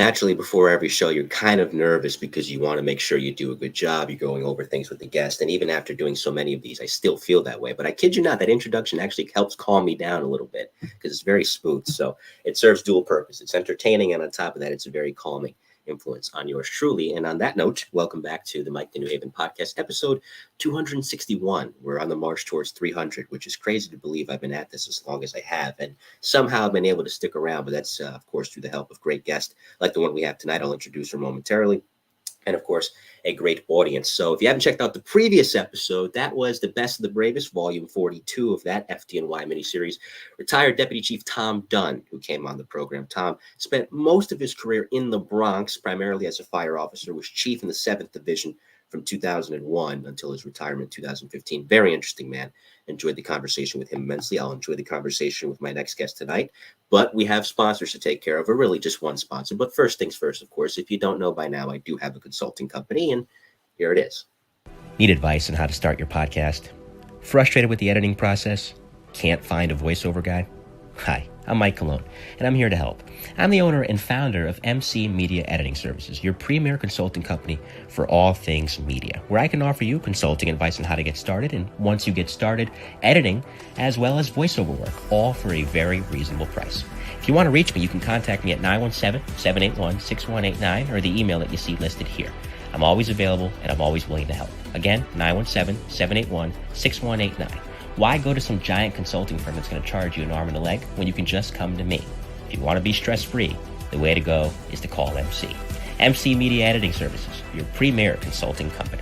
naturally, before every show, you're kind of nervous because you want to make sure you do a good job. You're going over things with the guest. And even after doing so many of these, I still feel that way. But I kid you not, that introduction actually helps calm me down a little bit because it's very smooth. So it serves dual purpose. It's entertaining. And on top of that, it's a very calming influence on yours truly. And on that note, welcome back to the Mike the New Haven podcast, episode 261. We're on the march towards 300, which is crazy to believe I've been at this as long as I have. And somehow I've been able to stick around. But that's, of course, through the help of great guests like the one we have tonight. I'll introduce her momentarily. And of course, a great audience. So if you haven't checked out the previous episode, that was The Best of the Bravest, volume 42 of that FDNY miniseries. Retired Deputy Chief Tom Dunn, who came on the program. Tom spent most of his career in the Bronx, primarily as a fire officer, was chief in the 7th Division from 2001 until his retirement in 2015. Very interesting man. Enjoyed the conversation with him immensely. I'll enjoy the conversation with my next guest tonight. But we have sponsors to take care of, or really just one sponsor. But first things first, of course, if you don't know by now, I do have a consulting company, and here it is. Need advice on how to start your podcast? Frustrated with the editing process? Can't find a voiceover guy? Hi, I'm Mike Colón, and I'm here to help. I'm the owner and founder of MC Media Editing Services, your premier consulting company for all things media, where I can offer you consulting advice on how to get started, and once you get started, editing, as well as voiceover work, all for a very reasonable price. If you want to reach me, you can contact me at 917-781-6189 or the email that you see listed here. I'm always available, and I'm always willing to help. Again, 917-781-6189. Why go to some giant consulting firm that's going to charge you an arm and a leg when you can just come to me? If you want to be stress-free, the way to go is to call MC. MC Media Editing Services, your premier consulting company.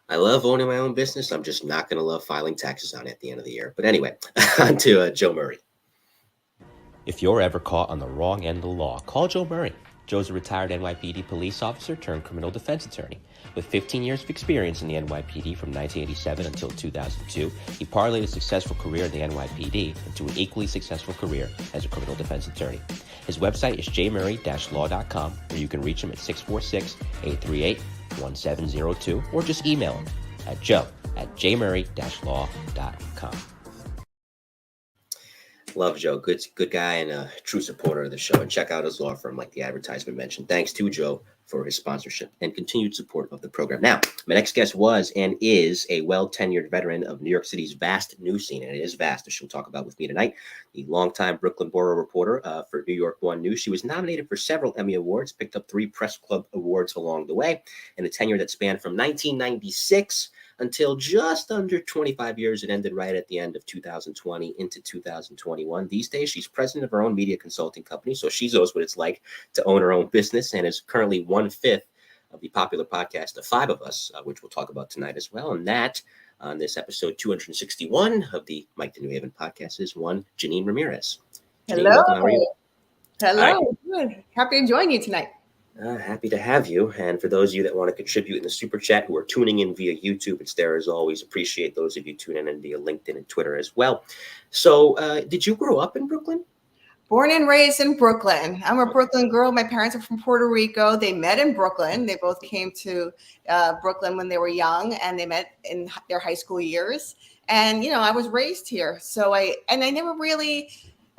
I love owning my own business. I'm just not going to love filing taxes on it at the end of the year. But anyway, on to Joe Murray. If you're ever caught on the wrong end of the law, call Joe Murray. Joe's a retired NYPD police officer turned criminal defense attorney. With 15 years of experience in the NYPD from 1987 until 2002, he parlayed a successful career in the NYPD into an equally successful career as a criminal defense attorney. His website is jmurray-law.com, where you can reach him at 646-838-1702, or just email him at joe@jmurray-law.com. Love Joe. Good guy and a true supporter of the show. And check out his law firm, like the advertisement mentioned. Thanks to Joe for his sponsorship and continued support of the program. Now, my next guest was and is a well-tenured veteran of New York City's vast news scene, and it is vast, as she'll talk about with me tonight. The longtime Brooklyn borough reporter for New York One News. She was nominated for several Emmy Awards, picked up 3 Press Club Awards along the way, and a tenure that spanned from 1996 until just under 25 years. It ended right at the end of 2020 into 2021. These days, she's president of her own media consulting company, so she knows what it's like to own her own business, and is currently 1/5 of the popular podcast, The Five of Us, which we'll talk about tonight as well. And that, on this episode 261 of the Mike the New Haven podcast, is one Jeanine Ramírez. Hello. Jeanine, welcome. How are you? Hello. Good. Happy to join you tonight. Happy to have you. And for those of you that want to contribute in the super chat who are tuning in via YouTube, it's there as always. Appreciate those of you tuning in via LinkedIn and Twitter as well. So did you grow up in Brooklyn? Born and raised in Brooklyn. I'm a Brooklyn girl. My parents are from Puerto Rico. They met in Brooklyn. They both came to Brooklyn when they were young, and they met in their high school years. And, I was raised here. So I never really...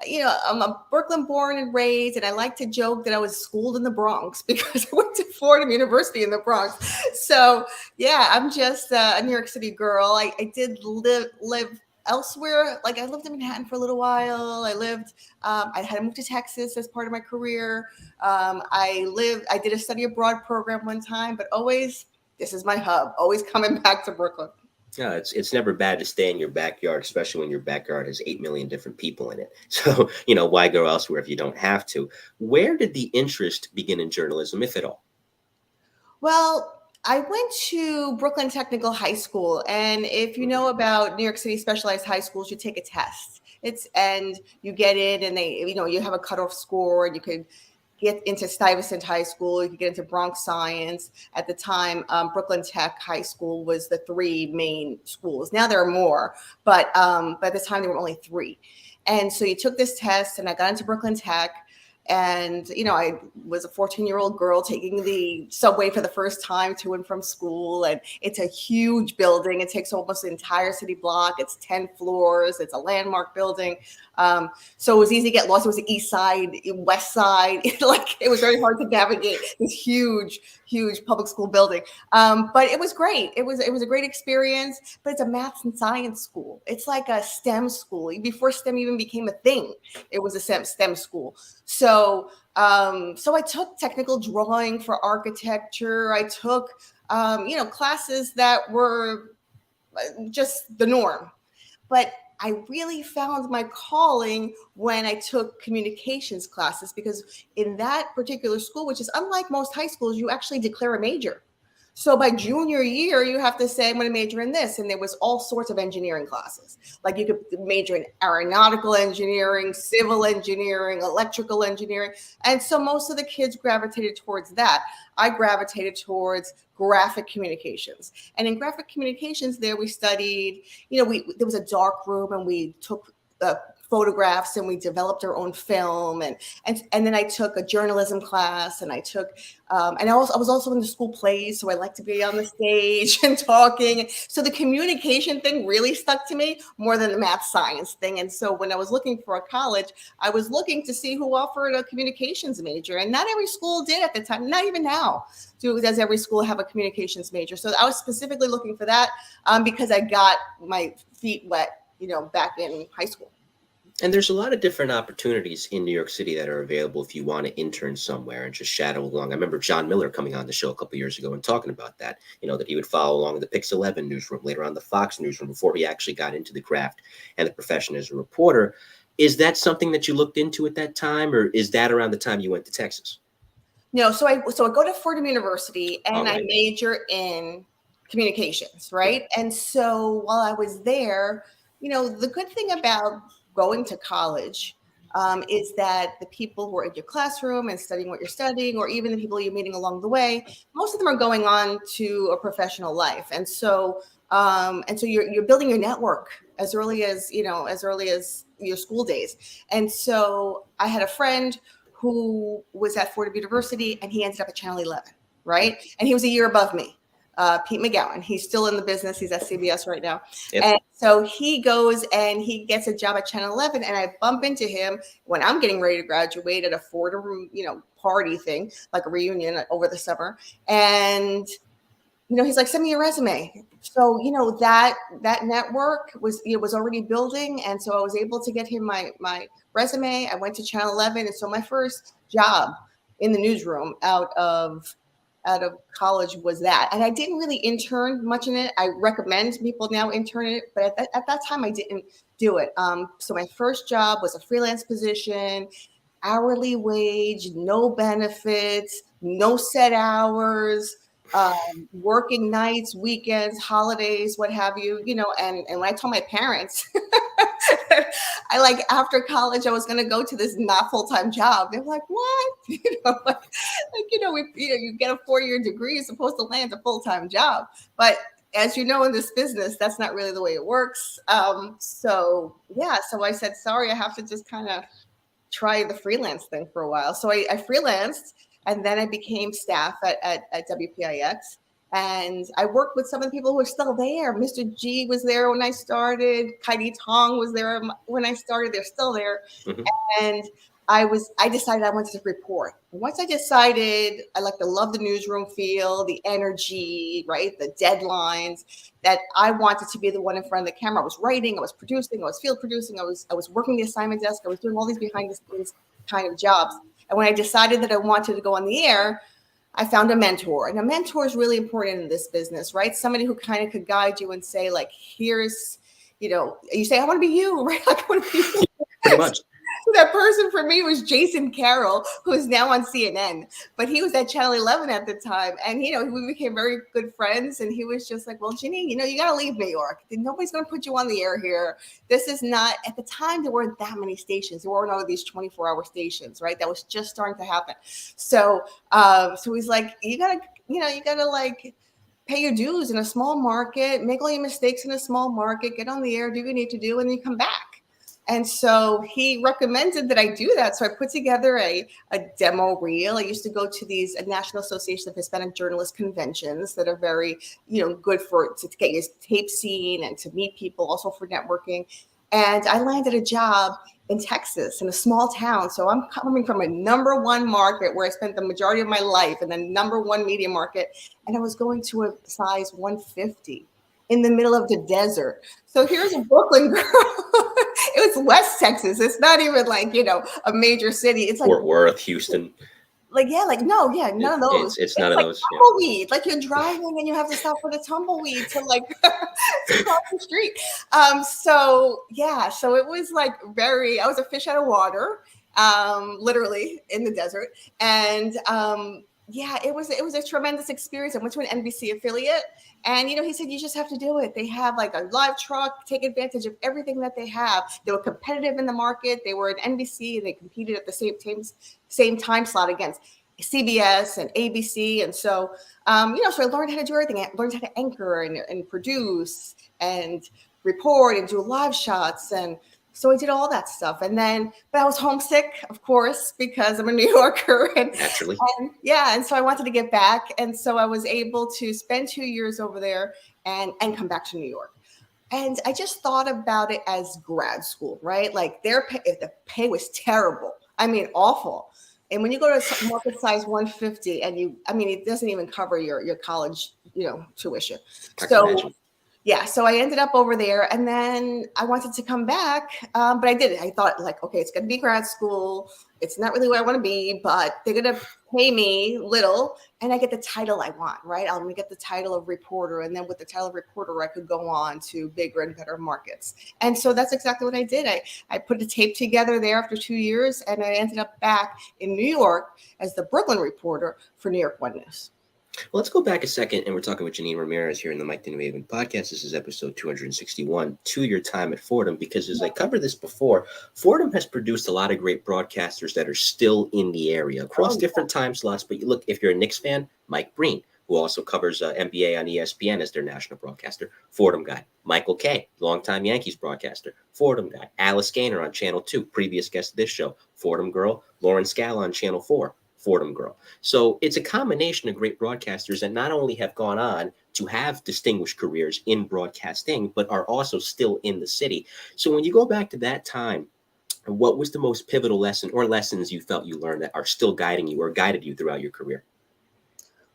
I'm a Brooklyn born and raised, and I like to joke that I was schooled in the Bronx because I went to Fordham University in the Bronx. So, yeah, I'm just a New York City girl. I did live elsewhere. Like, I lived in Manhattan for a little while. I had to move to Texas as part of my career. I did a study abroad program one time, but always, this is my hub, always coming back to Brooklyn. No, it's never bad to stay in your backyard, especially when your backyard has 8 million different people in it. So, why go elsewhere if you don't have to? Where did the interest begin in journalism, if at all? Well, I went to Brooklyn Technical High School. And if you know about New York City specialized high schools, you take a test. And you get in, and you have a cutoff score, and you could get into Stuyvesant High School, you could get into Bronx Science. At the time, Brooklyn Tech High School was the 3 main schools. Now there are more, but by the time there were only 3. And so you took this test, and I got into Brooklyn Tech, And, I was a 14-year-old girl taking the subway for the first time to and from school. And it's a huge building. It takes almost the entire city block. It's 10 floors. It's a landmark building. So it was easy to get lost. It was the east side, west side. It was very hard to navigate this huge public school building. But it was great. It was a great experience, but it's a maths and science school. It's like a STEM school. Before STEM even became a thing, it was a STEM school. So I took technical drawing for architecture. I took, classes that were just the norm. But I really found my calling when I took communications classes, because in that particular school, which is unlike most high schools, you actually declare a major. So by junior year, you have to say, I'm going to major in this. And there was all sorts of engineering classes. Like you could major in aeronautical engineering, civil engineering, electrical engineering. And so most of the kids gravitated towards that. I gravitated towards graphic communications. And in graphic communications there, we studied, there was a dark room and we took photographs and we developed our own film. And then I took a journalism class, and I took, and I was also in the school plays. So I like to be on the stage and talking. So the communication thing really stuck to me more than the math science thing. And so when I was looking for a college, I was looking to see who offered a communications major. And not every school did at the time, not even now. Does every school have a communications major? So I was specifically looking for that because I got my feet wet, back in high school. And there's a lot of different opportunities in New York City that are available if you want to intern somewhere and just shadow along. I remember John Miller coming on the show a couple of years ago and talking about that, that he would follow along in the Pix 11 newsroom, later on the Fox newsroom, before he actually got into the craft and the profession as a reporter. Is that something that you looked into at that time, or is that around the time you went to Texas? No, so I go to Fordham University and right. I major in communications, right? And so while I was there, the good thing about going to college is that the people who are in your classroom and studying what you're studying, or even the people you're meeting along the way, most of them are going on to a professional life. And so you're building your network as early as your school days. And so I had a friend who was at Fordham University, and he ended up at Channel 11, right? And he was a year above me, Pete McGowan. He's still in the business. He's at CBS right now. Yep. And so he goes and he gets a job at Channel 11, and I bump into him when I'm getting ready to graduate at a Fordham, party thing, like a reunion over the summer. And, he's like, send me your resume. So, that network was already building. And so I was able to get him my resume. I went to Channel 11. And so my first job in the newsroom out of college was that. And I didn't really intern much in it. I recommend people now intern in it, but at that time I didn't do it. So my first job was a freelance position, hourly wage, no benefits, no set hours, working nights, weekends, holidays, what have you, and when I told my parents, after college, I was going to go to this not full-time job. They're like, what? You get a 4-year degree, you're supposed to land a full-time job. But as you know, in this business, that's not really the way it works. So I said, sorry, I have to just kind of try the freelance thing for a while. So I freelanced, and then I became staff at WPIX. And I worked with some of the people who are still there. Mr. G was there when I started. Kaidi Tong was there when I started. They're still there. Mm-hmm. And I decided I wanted to report. And once I decided I love the newsroom feel, the energy, right? The deadlines, that I wanted to be the one in front of the camera. I was writing, I was producing, I was field producing, I was working the assignment desk, I was doing all these behind the scenes kind of jobs. And when I decided that I wanted to go on the air, I found a mentor. And a mentor is really important in this business, right? Somebody who kind of could guide you and say, here's, you say, I want to be you, right? I want to be you. Pretty much. So that person for me was Jason Carroll, who is now on CNN, but he was at Channel 11 at the time. And, we became very good friends. And he was just like, well, Jeanine, you got to leave New York. Nobody's going to put you on the air here. This is not, at the time, there weren't that many stations. There weren't all of these 24-hour stations, right? That was just starting to happen. So he's like, you got to pay your dues in a small market, make all your mistakes in a small market, get on the air, do what you need to do, and then you come back. And so he recommended that I do that. So I put together a demo reel. I used to go to these National Association of Hispanic Journalists conventions that are very, good to get your tape seen and to meet people, also for networking. And I landed a job in Texas in a small town. So I'm coming from a #1 market where I spent the majority of my life, and the #1 media market. And I was going to a size 150 in the middle of the desert. So here's a Brooklyn girl. It was West Texas. It's not even like, a major city. It's like Fort Worth, Houston. None of those. It's none of like those. Tumbleweed. Like you're driving and you have to stop for the tumbleweed to to cross the street. So it was like I was a fish out of water, literally in the desert. And it was a tremendous experience. I went to an NBC affiliate, and he said, you just have to do it. They have like a live truck, take advantage of everything that they have. They were competitive in the market. They were at NBC, and they competed at the same time slot against CBS and ABC. And so, so I learned how to do everything. I learned how to anchor and produce and report and do live shots. And so I did all that stuff. And then, but I was homesick, of course, because I'm a New Yorker. Naturally. And so I wanted to get back. And so I was able to spend 2 years over there and come back to New York. And I just thought about it as grad school, right? Like the pay was terrible. I mean, awful. And when you go to market size 150 and it doesn't even cover your college, tuition. So I ended up over there, and then I wanted to come back, but I didn't. I thought okay, it's going to be grad school. It's not really where I want to be, but they're going to pay me little, and I get the title I want, right? I'm going to get the title of reporter, and then with the title of reporter, I could go on to bigger and better markets. And so that's exactly what I did. I put a tape together there after 2 years, and I ended up back in New York as the Brooklyn reporter for New York One News. Well, let's go back a second, and we're talking with Jeanine Ramírez here in the Mike the New Haven podcast. This is episode 261, to your time at Fordham, because as I covered this before, Fordham has produced a lot of great broadcasters that are still in the area across different time slots. But you look, if you're a Knicks fan, Mike Breen, who also covers NBA on ESPN as their national broadcaster, Fordham guy. Michael Kay, longtime Yankees broadcaster, Fordham guy. Alice Gaynor on Channel 2, previous guest of this show, Fordham girl. Lauren Scala on Channel 4. Fordham girl. So it's a combination of great broadcasters that not only have gone on to have distinguished careers in broadcasting, but are also still in the city. So when you go back to that time, what was the most pivotal lesson or lessons you felt you learned that are still guiding you or guided you throughout your career?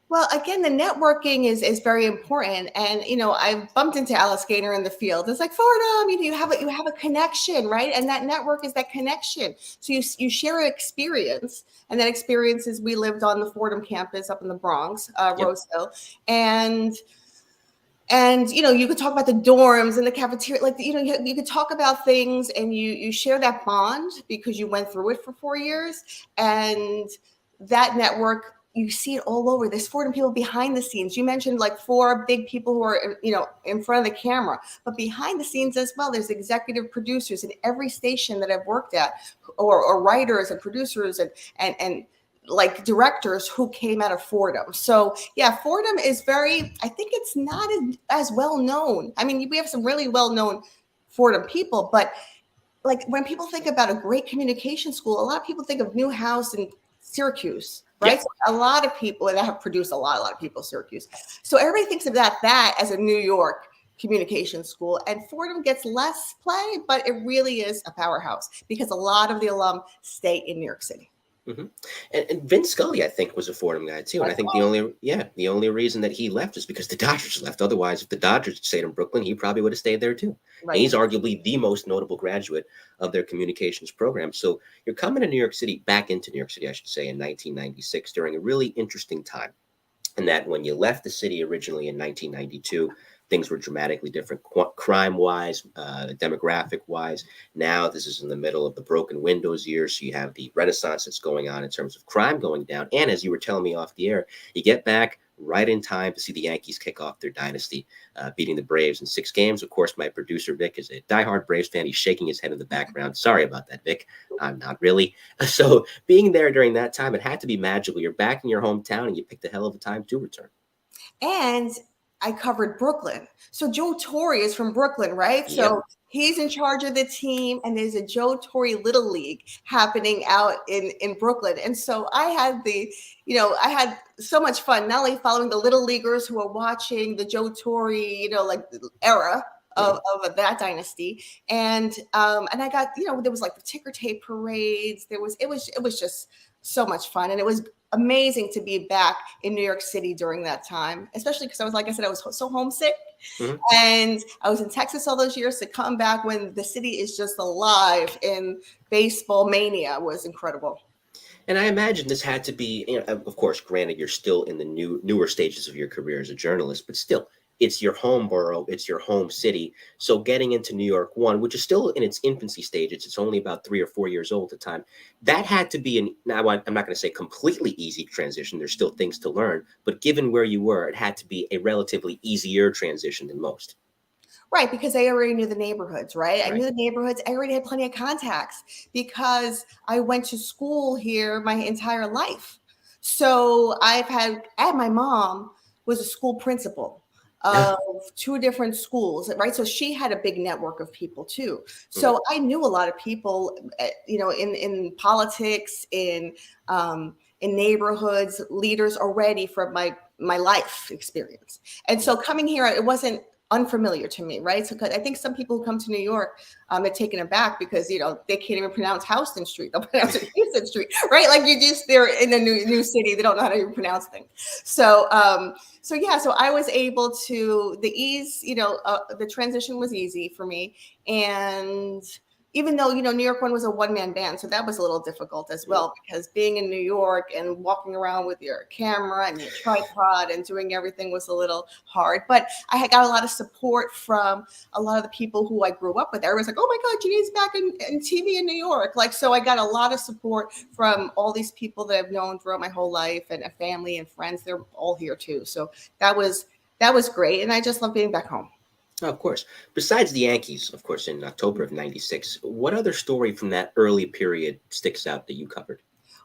Well, again, the networking is very important. And, I bumped into Alice Gaynor in the field. It's like, Fordham, you have a connection, right? And that network is that connection. So you share an experience. And that experience is we lived on the Fordham campus up in the Bronx, Roseville. And you could talk about the dorms and the cafeteria, you could talk about things, and you share that bond because you went through it for 4 years. And that network, you see it all over. There's Fordham people behind the scenes. You mentioned 4 big people who are, in front of the camera, but behind the scenes as well, there's executive producers in every station that I've worked at, or writers and producers and directors who came out of Fordham. So Fordham is I think it's not as well known. I mean, we have some really well-known Fordham people, but when people think about a great communication school, a lot of people think of Newhouse and Syracuse. Right. So a lot of people that have produced a lot of people, Syracuse. So everybody thinks about that as a New York communication school, and Fordham gets less play, but it really is a powerhouse because a lot of the alum stay in New York City. Mm-hmm. And Vince Scully, I think, was a Fordham guy too. And I think the only reason that he left is because the Dodgers left. Otherwise, if the Dodgers stayed in Brooklyn, he probably would have stayed there too. Right. And he's arguably the most notable graduate of their communications program. So you're coming to New York City, back into New York City, I should say, in 1996 during a really interesting time. And that when you left the city originally in 1992, things were dramatically different, crime-wise, demographic-wise. Now this is in the middle of the broken windows years, so you have the renaissance that's going on in terms of crime going down. And as you were telling me off the air, you get back right in time to see the Yankees kick off their dynasty, beating the Braves in 6 games. Of course, my producer, Vic, is a diehard Braves fan. He's shaking his head in the background. Sorry about that, Vic. I'm not really. So being there during that time, it had to be magical. You're back in your hometown, and you picked a hell of a time to return. And I covered Brooklyn. So Joe Torre is from Brooklyn, right? So He's in charge of the team, and there's a Joe Torre Little League happening out in Brooklyn. And so I had so much fun, not only following the little leaguers who are watching the Joe Torre, like the era of that dynasty. And I got, there was like the ticker tape parades. It was just so much fun. And it was amazing to be back in New York City during that time, especially because like I said, I was so homesick. Mm-hmm. And I was in Texas all those years. To come back when the city is just alive in baseball mania was incredible. And I imagine this had to be, of course, granted, you're still in the newer stages of your career as a journalist, but still, it's your home borough, it's your home city. So getting into New York One, which is still in its infancy stage, it's only about 3 or 4 years old at the time. That had to be now I'm not going to say completely easy transition. There's still things to learn, but given where you were, it had to be a relatively easier transition than most. Right, because I already knew the neighborhoods, right? I knew the neighborhoods. I already had plenty of contacts because I went to school here my entire life. So my mom was a school principal of 2 different schools, right? So she had a big network of people too. So I knew a lot of people, in politics, in neighborhoods, leaders already from my life experience. And so coming here, it wasn't unfamiliar to me, right? So I think some people who come to New York, they're taken aback because they can't even pronounce Houston Street; they'll pronounce it Houston Street, right? Like they're in a new city, they don't know how to even pronounce things. So I was able to the transition was easy for me, and even though, New York One was a one-man band, so that was a little difficult as well, because being in New York and walking around with your camera and your tripod and doing everything was a little hard. But I had got a lot of support from a lot of the people who I grew up with. Everyone's like, oh my God, Jeanine's back in TV in New York. So I got a lot of support from all these people that I've known throughout my whole life, and family and friends. They're all here too. So that was great. And I just love being back home. Oh, of course. Besides the Yankees, of course, in October of '96, what other story from that early period sticks out that you covered?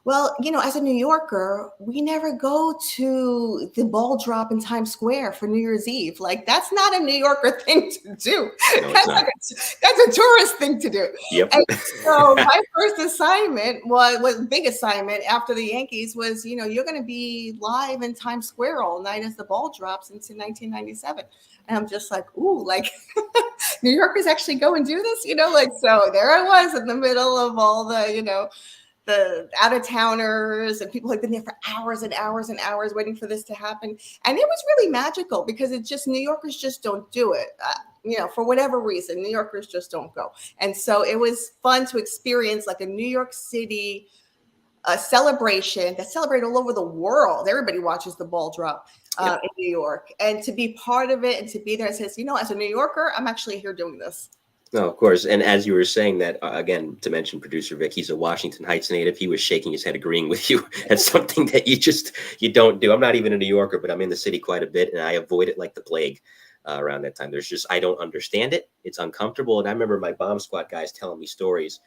Well, as a New Yorker, we never go to the ball drop in Times Square for New Year's Eve. Like, that's not a New Yorker thing to do. No, that's a tourist thing to do. Yep. And so my first assignment was big assignment after the Yankees was, you're going to be live in Times Square all night as the ball drops into 1997. And I'm just like, ooh, like New Yorkers actually go and do this, so there I was in the middle of all the out of towners and people who had been there for hours and hours and hours waiting for this to happen. And it was really magical because New Yorkers just don't do it. For whatever reason, New Yorkers just don't go. And so it was fun to experience like a New York City celebration that's celebrated all over the world. Everybody watches the ball drop in New York, and to be part of it and to be there, it says, as a New Yorker, I'm actually here doing this. No, of course. And as you were saying that, again, to mention producer Vic, he's a Washington Heights native. He was shaking his head agreeing with you. That's something that you don't do. I'm not even a New Yorker, but I'm in the city quite a bit, and I avoid it like the plague around that time. I don't understand it. It's uncomfortable. And I remember my bomb squad guys telling me stories.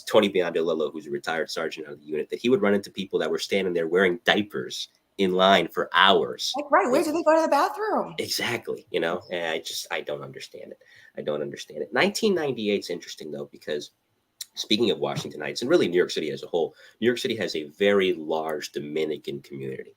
Tony Biondolillo, who's a retired sergeant of the unit, that he would run into people that were standing there wearing diapers in line for hours. Like, right. Where do they go to the bathroom? Exactly. And I don't understand it. 1998 is interesting, though, because speaking of Washington Heights and really New York City as a whole, New York City has a very large Dominican community,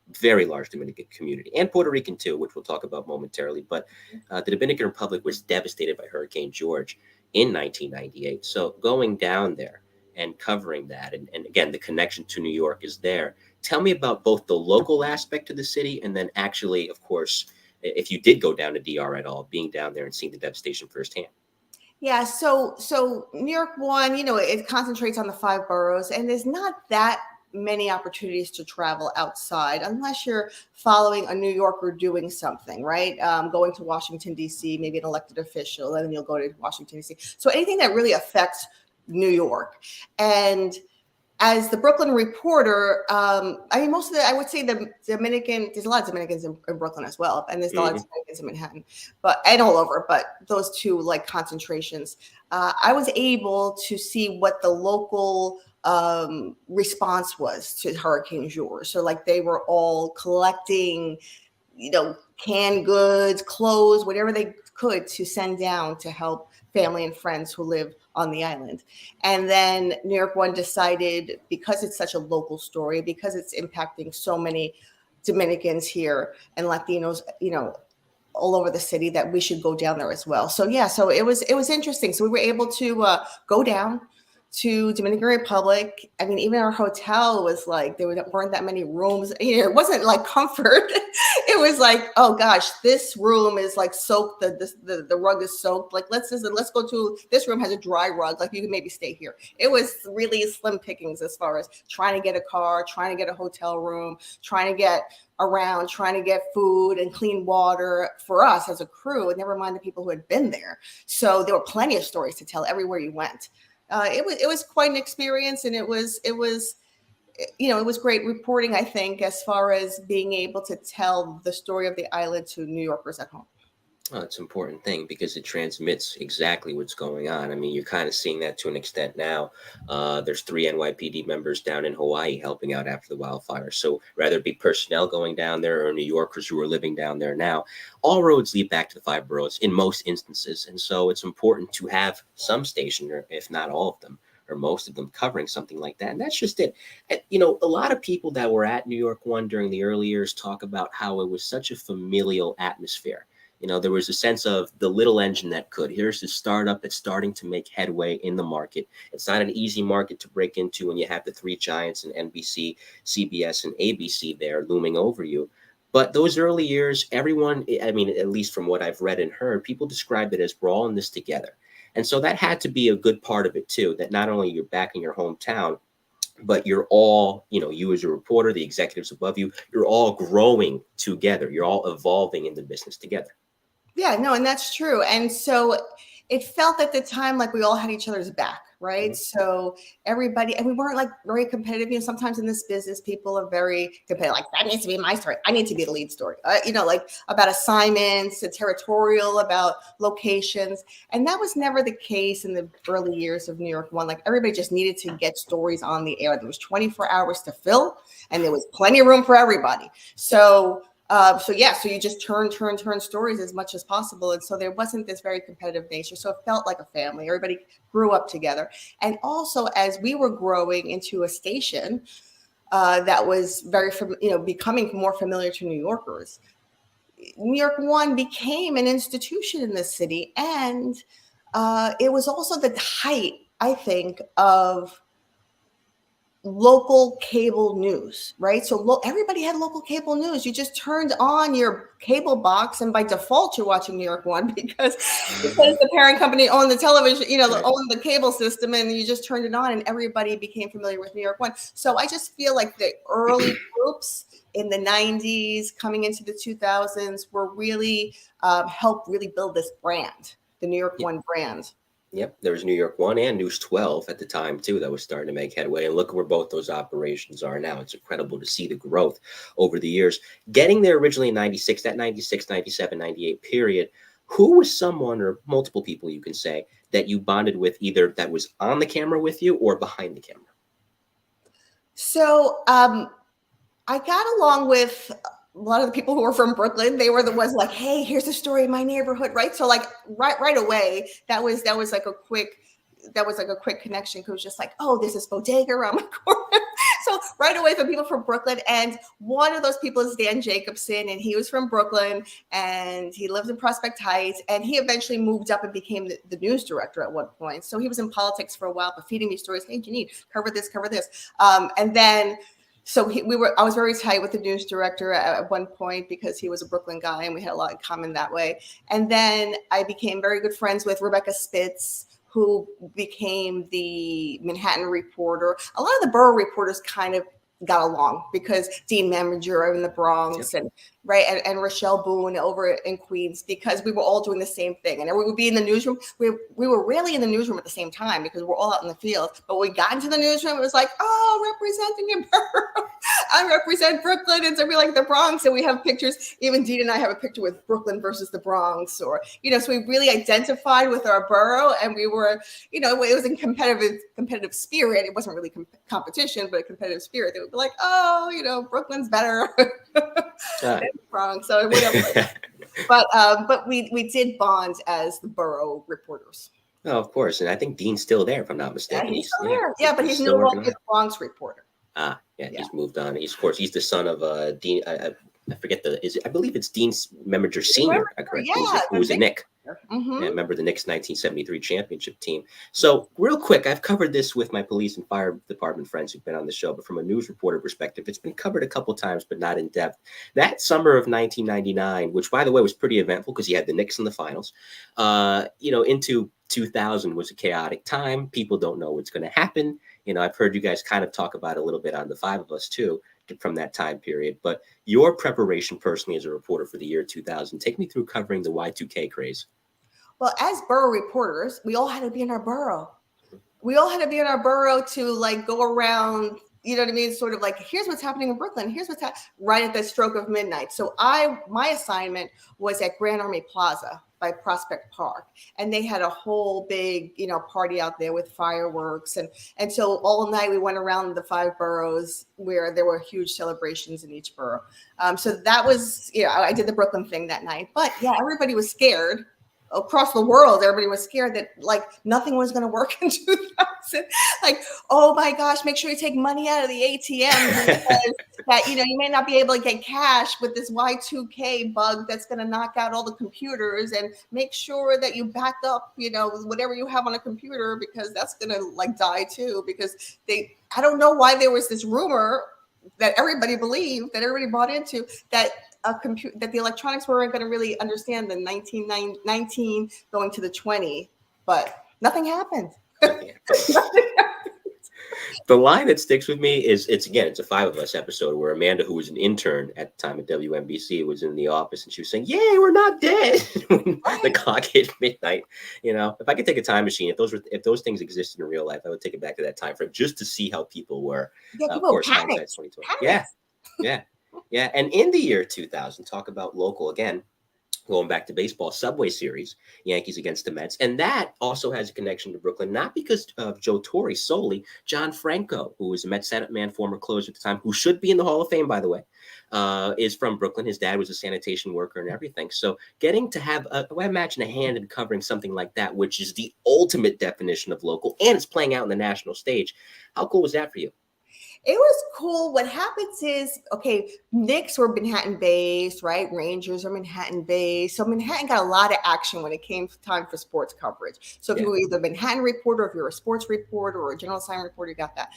and Puerto Rican too, which we'll talk about momentarily. But the Dominican Republic was devastated by Hurricane George in 1998. So going down there and covering that, and again, the connection to New York is there. Tell me about both the local aspect of the city and then actually, of course, if you did go down to DR at all, being down there and seeing the devastation firsthand. Yeah, so New York One, it concentrates on the 5 boroughs, and there's not that many opportunities to travel outside unless you're following a New Yorker doing something, right? Going to Washington, D.C., maybe an elected official, and then you'll go to Washington, D.C. So anything that really affects New York. And as the Brooklyn reporter, most of I would say the Dominican, there's a lot of Dominicans in Brooklyn as well. And there's a lot of Dominicans in Manhattan, and all over, but those two concentrations, I was able to see what the local response was to Hurricane George. So they were all collecting, canned goods, clothes, whatever they could to send down to help family and friends who live on the island. And then New York One decided, because it's such a local story, because it's impacting so many Dominicans here and Latinos, all over the city, that we should go down there as well. So yeah, so it was interesting. So we were able to go down to Dominican Republic. I mean, even our hotel was like, there weren't that many rooms. It wasn't like comfort. It was like, oh gosh, this room is like soaked. The rug is soaked. Like, let's go to this room, has a dry rug. Like, you can maybe stay here. It was really slim pickings as far as trying to get a car, trying to get a hotel room, trying to get around, trying to get food and clean water for us as a crew, and never mind the people who had been there. So there were plenty of stories to tell everywhere you went. It was quite an experience, and it was great reporting, I think, as far as being able to tell the story of the island to New Yorkers at home. Oh, it's an important thing because it transmits exactly what's going on. I mean, you're kind of seeing that to an extent now. There's 3 NYPD members down in Hawaii helping out after the wildfire. So rather it be personnel going down there or New Yorkers who are living down there now, all roads lead back to the 5 boroughs in most instances. And so it's important to have some station, or if not all of them, or most of them, covering something like that. And that's just it. A lot of people that were at New York One during the early years talk about how it was such a familial atmosphere. There was a sense of the little engine that could. Here's the startup that's starting to make headway in the market. It's not an easy market to break into when you have the 3 giants in NBC, CBS, and ABC there looming over you. But those early years, everyone, I mean, at least from what I've read and heard, people described it as we're all in this together. And so that had to be a good part of it, too, that not only you're back in your hometown, but you're all, you as a reporter, the executives above you, you're all growing together. You're all evolving in the business together. Yeah, no, and that's true. And so it felt at the time like we all had each other's back, right? Mm-hmm. So everybody, and we weren't like very competitive. Sometimes in this business, people are very competitive. Like, that needs to be my story. I need to be the lead story. Like about assignments, territorial, about locations. And that was never the case in the early years of New York One. Like, everybody just needed to get stories on the air. There was 24 hours to fill, and there was plenty of room for everybody. So you just turn stories as much as possible. And so there wasn't this very competitive nature. So it felt like a family. Everybody grew up together. And also, as we were growing into a station that was becoming more familiar to New Yorkers, New York One became an institution in the city. And it was also the height, I think, of local cable news, right? So everybody had local cable news. You just turned on your cable box, and by default, you're watching New York One because the parent company owned the television, owned the cable system, and you just turned it on, and everybody became familiar with New York One. So I just feel like the early groups in the 90s, coming into the 2000s, were really helped really build this brand, the New York One brand. Yep, there was New York One and News 12 at the time, too, that was starting to make headway. And look where both those operations are now. It's incredible to see the growth over the years. Getting there originally in 96, that 96, 97, 98 period, who was someone or multiple people, you can say, that you bonded with, either that was on the camera with you or behind the camera? So I got along with a lot of the people who were from Brooklyn. They were the ones like, hey, here's the story of my neighborhood, right? So like right away, that was like a quick connection. It was just like, oh, there's this bodega around my corner. So right away, for people from Brooklyn, and one of those people is Dan Jacobson, and he was from Brooklyn, and he lived in Prospect Heights, and he eventually moved up and became the news director at one point. So he was in politics for a while, but feeding me stories. Hey, Jeanine, cover this. And then, I was very tight with the news director at one point because he was a Brooklyn guy, and we had a lot in common that way. And then I became very good friends with Rebecca Spitz, who became the Manhattan reporter. A lot of the borough reporters kind of got along because Dean Manager in the Bronx, yep. and Rochelle Boone over in Queens, because we were all doing the same thing. And we would be in the newsroom. We were rarely in the newsroom at the same time because we're all out in the field. But when we got into the newsroom, it was like, oh, representing a borough. I represent Brooklyn. And so we like the Bronx. And we have pictures. Even Dean and I have a picture with Brooklyn versus the Bronx, or, so we really identified with our borough. And we were, it was in competitive spirit. It wasn't really competition, but a competitive spirit. They would be like, oh, Brooklyn's better. Bronx, so it went up. But we did bond as the borough reporters. Oh, of course. And I think Dean's still there, if I'm not Yeah, mistaken. he's still there. Yeah, but he's no still working longer on the Bronx reporter. Ah, yeah, Yeah. he's moved on. He's, of course, he's the son of Dean. I forget I believe it's Dean's Memager Senior. Correct? Yeah, Who was a Knick. Mm-hmm. Yeah, remember the Knicks 1973 championship team. So real quick, I've covered this with my police and fire department friends who've been on the show, but from a news reporter perspective, it's been covered a couple times, but not in depth. That summer of 1999, which by the way was pretty eventful because you had the Knicks in the finals, into 2000 was a chaotic time. People don't know what's going to happen. I've heard you guys kind of talk about it a little bit on the Five of Us too, from that time period. But your preparation personally as a reporter for the year 2000, take me through covering the Y2K craze. Well, as borough reporters, we all had to be in our borough. We all had to be in our borough to like go around, you know what I mean? Sort of like, here's what's happening in Brooklyn. Here's what's right at the stroke of midnight. So my assignment was at Grand Army Plaza by Prospect Park. And they had a whole big, party out there with fireworks. And so all night we went around the 5 boroughs where there were huge celebrations in each borough. So that was, I did the Brooklyn thing that night. But yeah, everybody was scared. Across the world, everybody was scared that like nothing was going to work in 2000. Like, oh my gosh, make sure you take money out of the ATM because that you may not be able to get cash with this Y2K bug that's going to knock out all the computers, and make sure that you back up, whatever you have on a computer, because that's going to like die too. Because I don't know why there was this rumor that everybody believed, that everybody bought into, that that the electronics weren't going to really understand the 19 going to the 20, but nothing happened. The line that sticks with me is it's a Five of Us episode where Amanda, who was an intern at the time at WNBC, was in the office and she was saying, "Yay, we're not dead." When the clock hit midnight. If I could take a time machine, if those things existed in real life, I would take it back to that time frame just to see how people were. Yeah, of course, hindsight's 2020. Yeah. And in the year 2000, talk about local again. Going back to baseball, Subway Series, Yankees against the Mets. And that also has a connection to Brooklyn, not because of Joe Torre solely. John Franco, who was a Mets Senate man, former closer at the time, who should be in the Hall of Fame, by the way, is from Brooklyn. His dad was a sanitation worker and everything. So getting to have, I imagine, a hand in covering something like that, which is the ultimate definition of local, and it's playing out on the national stage. How cool was that for you? It was cool. What happens is, okay, Knicks were Manhattan based, right? Rangers are Manhattan based. So Manhattan got a lot of action when it came time for sports coverage. So if you were either a Manhattan reporter, if you're a sports reporter or a general assignment reporter, you got that.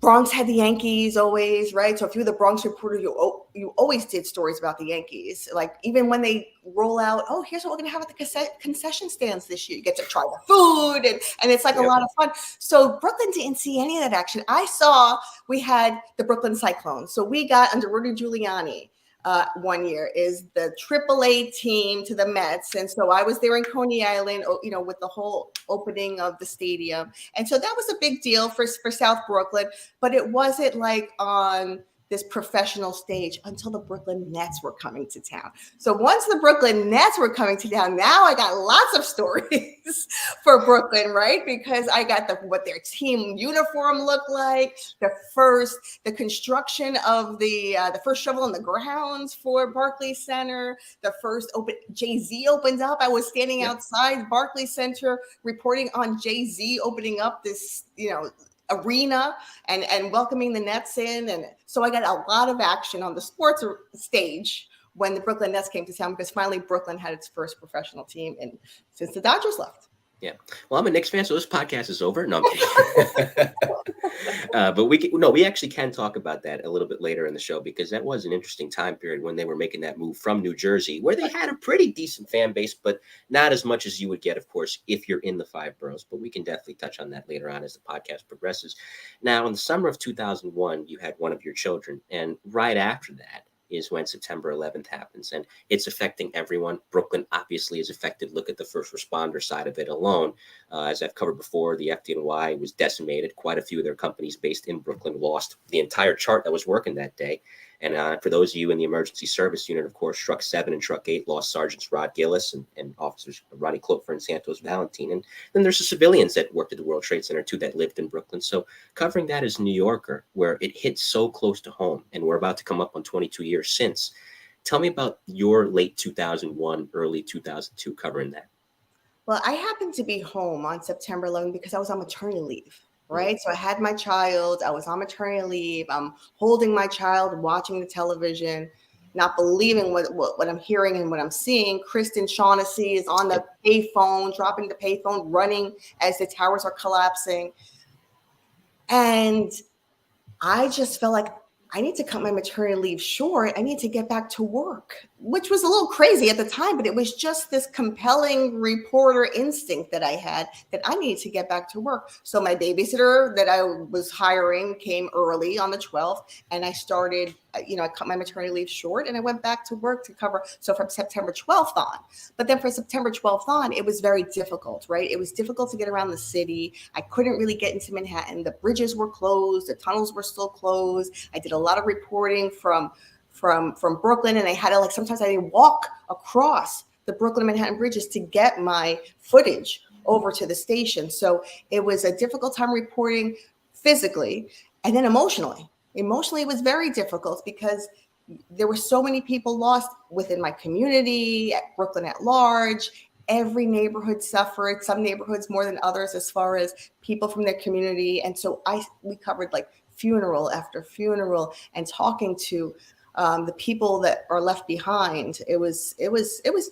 Bronx had the Yankees always, right? So if you were the Bronx reporter, you always did stories about the Yankees. Like even when they roll out, oh, here's what we're gonna have at the concession stands this year. You get to try the food, and it's like a lot of fun. So Brooklyn didn't see any of that action. We had the Brooklyn Cyclones. So we got under Rudy Giuliani. One year is the AAA team to the Mets. And so I was there in Coney Island, with the whole opening of the stadium. And so that was a big deal for South Brooklyn, but it wasn't like on this professional stage until the Brooklyn Nets were coming to town. So once the Brooklyn Nets were coming to town, now I got lots of stories for Brooklyn, right? Because I got what their team uniform looked like, the construction of the first shovel in the grounds for Barclays Center, the first Jay-Z opened up. I was standing outside Barclays Center reporting on Jay-Z opening up this, arena and welcoming the Nets in. And so I got a lot of action on the sports stage when the Brooklyn Nets came to town, because finally Brooklyn had its first professional team since the Dodgers left. Yeah. Well, I'm a Knicks fan, so this podcast is over. No, I'm kidding. But we actually can talk about that a little bit later in the show, because that was an interesting time period when they were making that move from New Jersey, where they had a pretty decent fan base, but not as much as you would get, of course, if you're in the 5 boroughs. But we can definitely touch on that later on as the podcast progresses. Now, in the summer of 2001, you had one of your children, and right after that is when September 11th happens, and it's affecting everyone. Brooklyn obviously is affected. Look at the first responder side of it alone. As I've covered before, the FDNY was decimated. Quite a few of their companies based in Brooklyn lost the entire chart that was working that day. And for those of you in the emergency service unit, of course, Truck 7 and Truck 8 lost Sergeants Rod Gillis and Officers Ronnie Cloper and Santos Valentine. And then there's the civilians that worked at the World Trade Center, too, that lived in Brooklyn. So covering that as a New Yorker, where it hit so close to home, and we're about to come up on 22 years since. Tell me about your late 2001, early 2002 covering that. Well, I happened to be home on September 11th because I was on maternity leave, right? So I had my child, I was on maternity leave, I'm holding my child, watching the television, not believing what I'm hearing and what I'm seeing. Kristen Shaughnessy is on the payphone, dropping the payphone, running as the towers are collapsing. And I just felt like I need to cut my maternity leave short. I need to get back to work, which was a little crazy at the time, but it was just this compelling reporter instinct that I had that I needed to get back to work. So my babysitter that I was hiring came early on the 12th, and I started, I cut my maternity leave short and I went back to work to cover. So from September 12th on, but then from September 12th on, it was very difficult, right? It was difficult to get around the city. I couldn't really get into Manhattan. The bridges were closed. The tunnels were still closed. I did a lot of reporting from Brooklyn, and I had to sometimes I had to walk across the Brooklyn and Manhattan bridges to get my footage over to the station. So it was a difficult time reporting physically, and then emotionally. Emotionally, it was very difficult because there were so many people lost within my community, at Brooklyn at large. Every neighborhood suffered, some neighborhoods more than others as far as people from their community. And so we covered funeral after funeral and talking to the people that are left behind. It was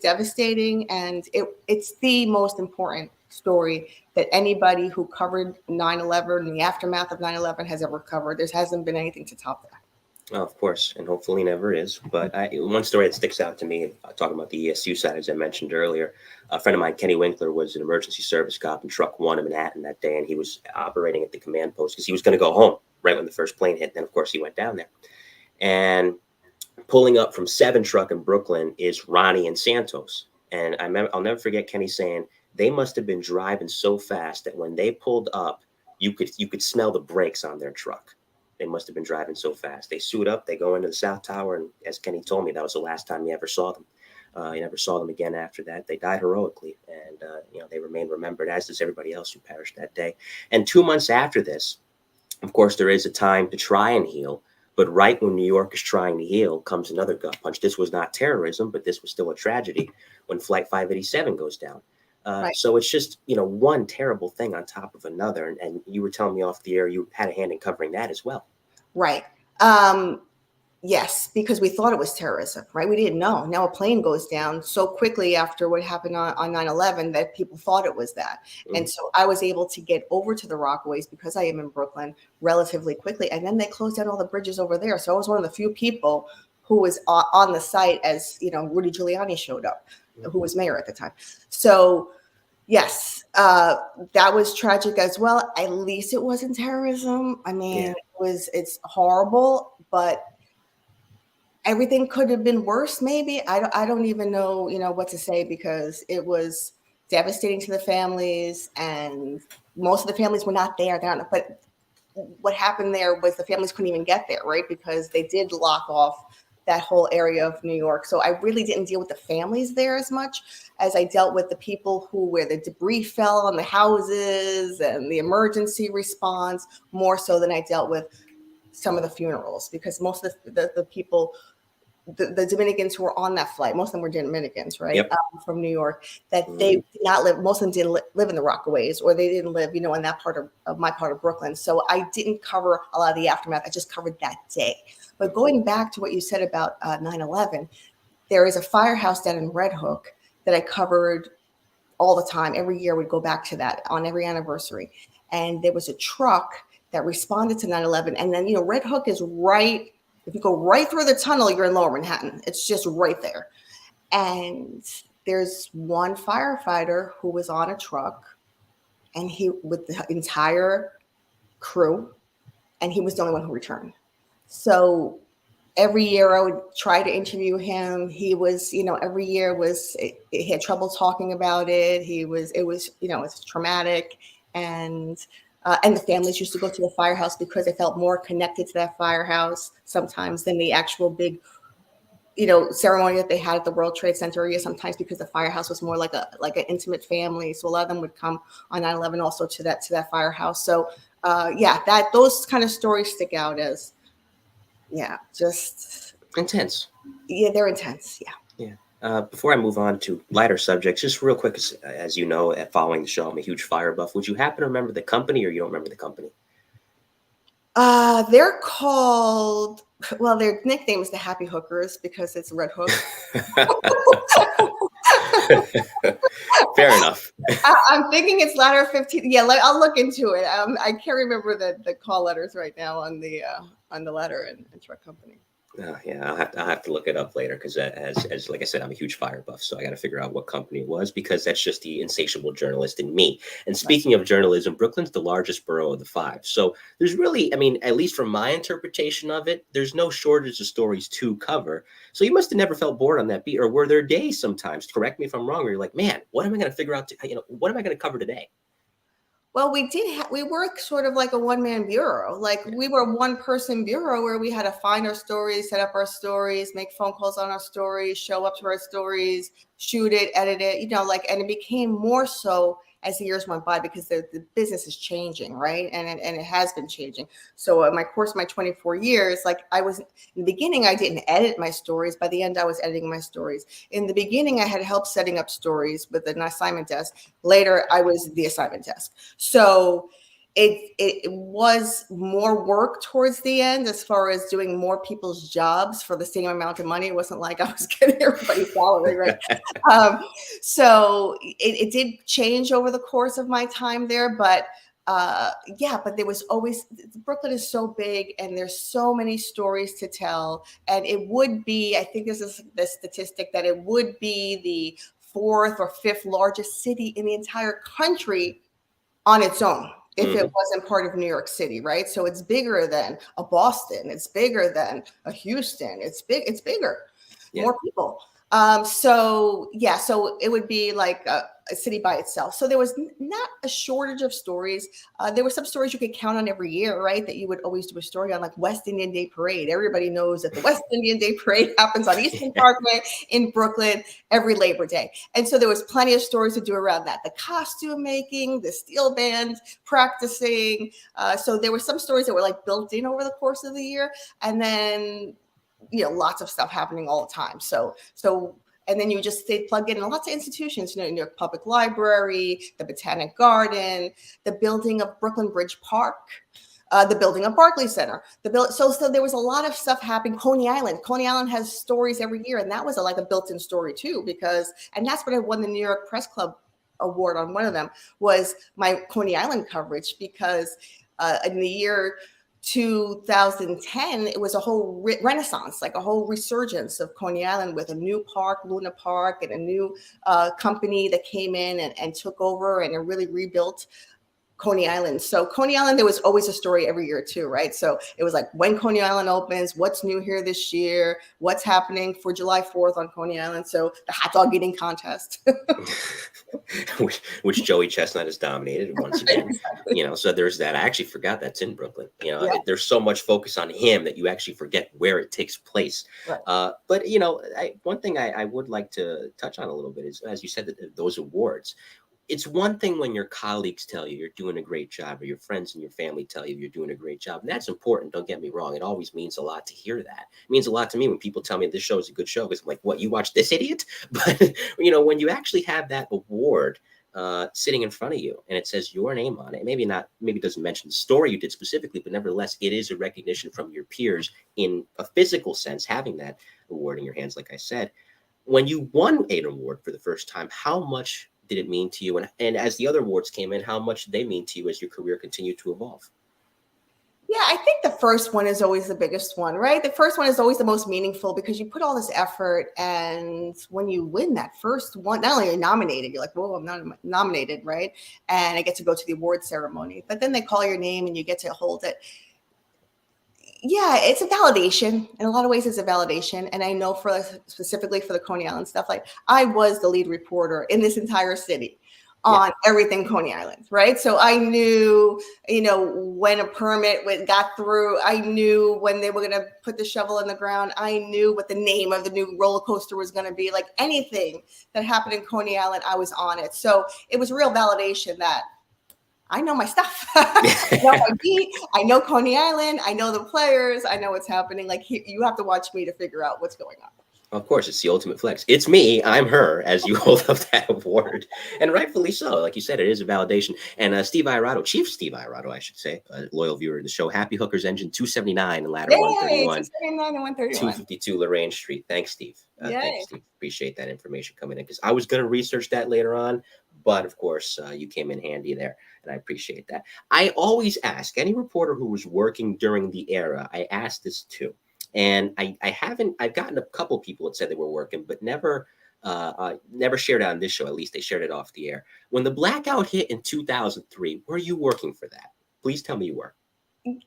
devastating, and it's the most important story that anybody who covered 9/11 and the aftermath of 9/11 has ever covered. There hasn't been anything to top that. Oh, of course, and hopefully never is. But one story that sticks out to me, talking about the ESU side, as I mentioned earlier, a friend of mine, Kenny Winkler, was an emergency service cop in Truck 1 in Manhattan that day, and he was operating at the command post because he was going to go home right when the first plane hit. Then, of course, he went down there. And pulling up from 7 Truck in Brooklyn is Ronnie and Santos. And I'll never forget Kenny saying they must have been driving so fast that when they pulled up, you could smell the brakes on their truck. They must have been driving so fast. They suit up, they go into the South Tower, and as Kenny told me, that was the last time he ever saw them. He never saw them again after that. They died heroically, and they remain remembered, as does everybody else who perished that day. And 2 months after this, of course, there is a time to try and heal. But right when New York is trying to heal comes another gut punch. This was not terrorism, but this was still a tragedy when Flight 587 goes down. Right. So it's just, one terrible thing on top of another. And you were telling me off the air, you had a hand in covering that as well. Right. Yes, because we thought it was terrorism, right? We didn't know. Now a plane goes down so quickly after what happened on 9/11 that people thought it was that. Mm-hmm. And so I was able to get over to the Rockaways because I am in Brooklyn relatively quickly. And then they closed down all the bridges over there. So I was one of the few people who was on the site as, Rudy Giuliani showed up, mm-hmm. who was mayor at the time. So yes, that was tragic as well. At least it wasn't terrorism. I mean, it's horrible, but everything could have been worse. Maybe I don't even know, what to say, because it was devastating to the families, and most of the families were not there. But what happened there was the families couldn't even get there, right? Because they did lock off that whole area of New York. So I really didn't deal with the families there as much as I dealt with the people where the debris fell on the houses and the emergency response, more so than I dealt with some of the funerals, because most of the people, the Dominicans who were on that flight, most of them were Dominicans, right? Yep. From New York, that they did not live, most of them didn't live in the Rockaways, or they didn't live, in that part of my part of Brooklyn. So I didn't cover a lot of the aftermath. I just covered that day. But going back to what you said about 9/11, there is a firehouse down in Red Hook that I covered all the time. Every year we'd go back to that on every anniversary. And there was a truck that responded to 9/11. And then, Red Hook is right. If you go right through the tunnel, you're in Lower Manhattan. It's just right there. And there's one firefighter who was on a truck, and he with the entire crew, and he was the only one who returned. So every year I would try to interview him. He was, every year he had trouble talking about it. It was traumatic. And the families used to go to the firehouse because they felt more connected to that firehouse sometimes than the actual big, ceremony that they had at the World Trade Center area, sometimes because the firehouse was more like an intimate family. So a lot of them would come on 9/11 also to that firehouse. So those kind of stories stick out as, just intense. Yeah, they're intense. Yeah. Yeah. Before I move on to lighter subjects, just real quick, as you know, following the show, I'm a huge Fire buff. Would you happen to remember the company, or you don't remember the company? They're called, well, their nickname is the Happy Hookers because it's Red Hook. Fair enough. I'm thinking it's ladder 15. Yeah, I'll look into it. I can't remember the call letters right now on the ladder and truck company. Yeah, I'll have to look it up later because as like I said, I'm a huge Fire buff, so I got to figure out what company it was because that's just the insatiable journalist in me. And speaking of journalism, Brooklyn's the largest borough of the 5, so there's really, I mean, at least from my interpretation of it, there's no shortage of stories to cover. So you must have never felt bored on that beat, or were there days sometimes? Correct me if I'm wrong. Where you're like, man, what am I going to figure out? What am I going to cover today? Well, we were sort of like a one-man bureau. Like we were a one-person bureau where we had to find our stories, set up our stories, make phone calls on our stories, show up to our stories, shoot it, edit it, and it became more so as the years went by because the business is changing, right? And it has been changing. So in my course of my 24 years, like I was in the beginning, I didn't edit my stories. By the end, I was editing my stories. In the beginning, I had help setting up stories with an assignment desk. Later, I was the assignment desk. So it was more work towards the end as far as doing more people's jobs for the same amount of money. It wasn't like I was getting everybody's salary, right? So it did change over the course of my time there, but but there was always, Brooklyn is so big and there's so many stories to tell. And it would be, I think this is the statistic, that it would be the 4th or 5th largest city in the entire country on its own if it wasn't part of New York City, right? So it's bigger than a Boston, it's bigger than a Houston, it's bigger, more people. So it would be like a city by itself. So there was not a shortage of stories. There were some stories you could count on every year, right? That you would always do a story on, like West Indian Day Parade. Everybody knows that the West Indian Day Parade happens on Eastern Parkway in Brooklyn every Labor Day. And so there was plenty of stories to do around that. The costume making, the steel band practicing. So there were some stories that were like built in over the course of the year. And then lots of stuff happening all the time. So, and then you just stay plugged in lots of institutions, New York Public Library, the Botanic Garden, the building of Brooklyn Bridge Park, the building of Barclays Center, so there was a lot of stuff happening. Coney Island has stories every year. And that was like a built-in story too, and that's what I won the New York Press Club award on. One of them was my Coney Island coverage, because in the year 2010, it was a whole renaissance, like a whole resurgence of Coney Island, with a new park, Luna Park, and a new company that came in and took over and it really rebuilt Coney Island. So Coney Island, there was always a story every year too, right? So it was like, when Coney Island opens, what's new here this year, what's happening for July 4th on Coney Island. So the hot dog eating contest. which Joey Chestnut has dominated once again. Exactly. So there's that. I actually forgot that's in Brooklyn. There's so much focus on him that you actually forget where it takes place. Right. But one thing I would like to touch on a little bit is, as you said, those awards. It's one thing when your colleagues tell you you're doing a great job, or your friends and your family tell you you're doing a great job. And that's important. Don't get me wrong. It always means a lot to hear that. It means a lot to me when people tell me this show is a good show, because I'm like, what, you watch this idiot? But, when you actually have that award sitting in front of you and it says your name on it, maybe it doesn't mention the story you did specifically, but nevertheless, it is a recognition from your peers in a physical sense, having that award in your hands, like I said. When you won an award for the first time, how much did it mean to you? And as the other awards came in, how much did they mean to you as your career continued to evolve? Yeah, I think the first one is always the biggest one, right? The first one is always the most meaningful, because you put all this effort, and when you win that first one, not only are you nominated, you're like, whoa, I'm not nominated, right? And I get to go to the award ceremony, but then they call your name and you get to hold it. Yeah, it's a validation. In a lot of ways, it's a validation. And I know specifically for the Coney Island stuff, like I was the lead reporter in this entire city on everything Coney Island, right? So I knew, when a permit got through, I knew when they were going to put the shovel in the ground, I knew what the name of the new roller coaster was going to be. Like anything that happened in Coney Island, I was on it. So it was real validation that I know my stuff. I know my beat. I know Coney Island. I know the players. I know what's happening. Like you have to watch me to figure out what's going on. Of course, it's the ultimate flex. It's me, I'm her, as you hold up that award. And rightfully so. Like you said, it is a validation. And Chief Steve Irato, I should say, a loyal viewer of the show, Happy Hookers Engine 279 and ladder Yay, 131, 279 and 131. 252 Lorraine Street. Thanks, Steve. Yay. Thanks, Steve. Appreciate that information coming in, because I was going to research that later on. But of course, you came in handy there, and I appreciate that. I always ask any reporter who was working during the era, I asked this too. And I've gotten a couple people that said they were working, but never shared it on this show. At least they shared it off the air. When the blackout hit in 2003, were you working for that? Please tell me you were.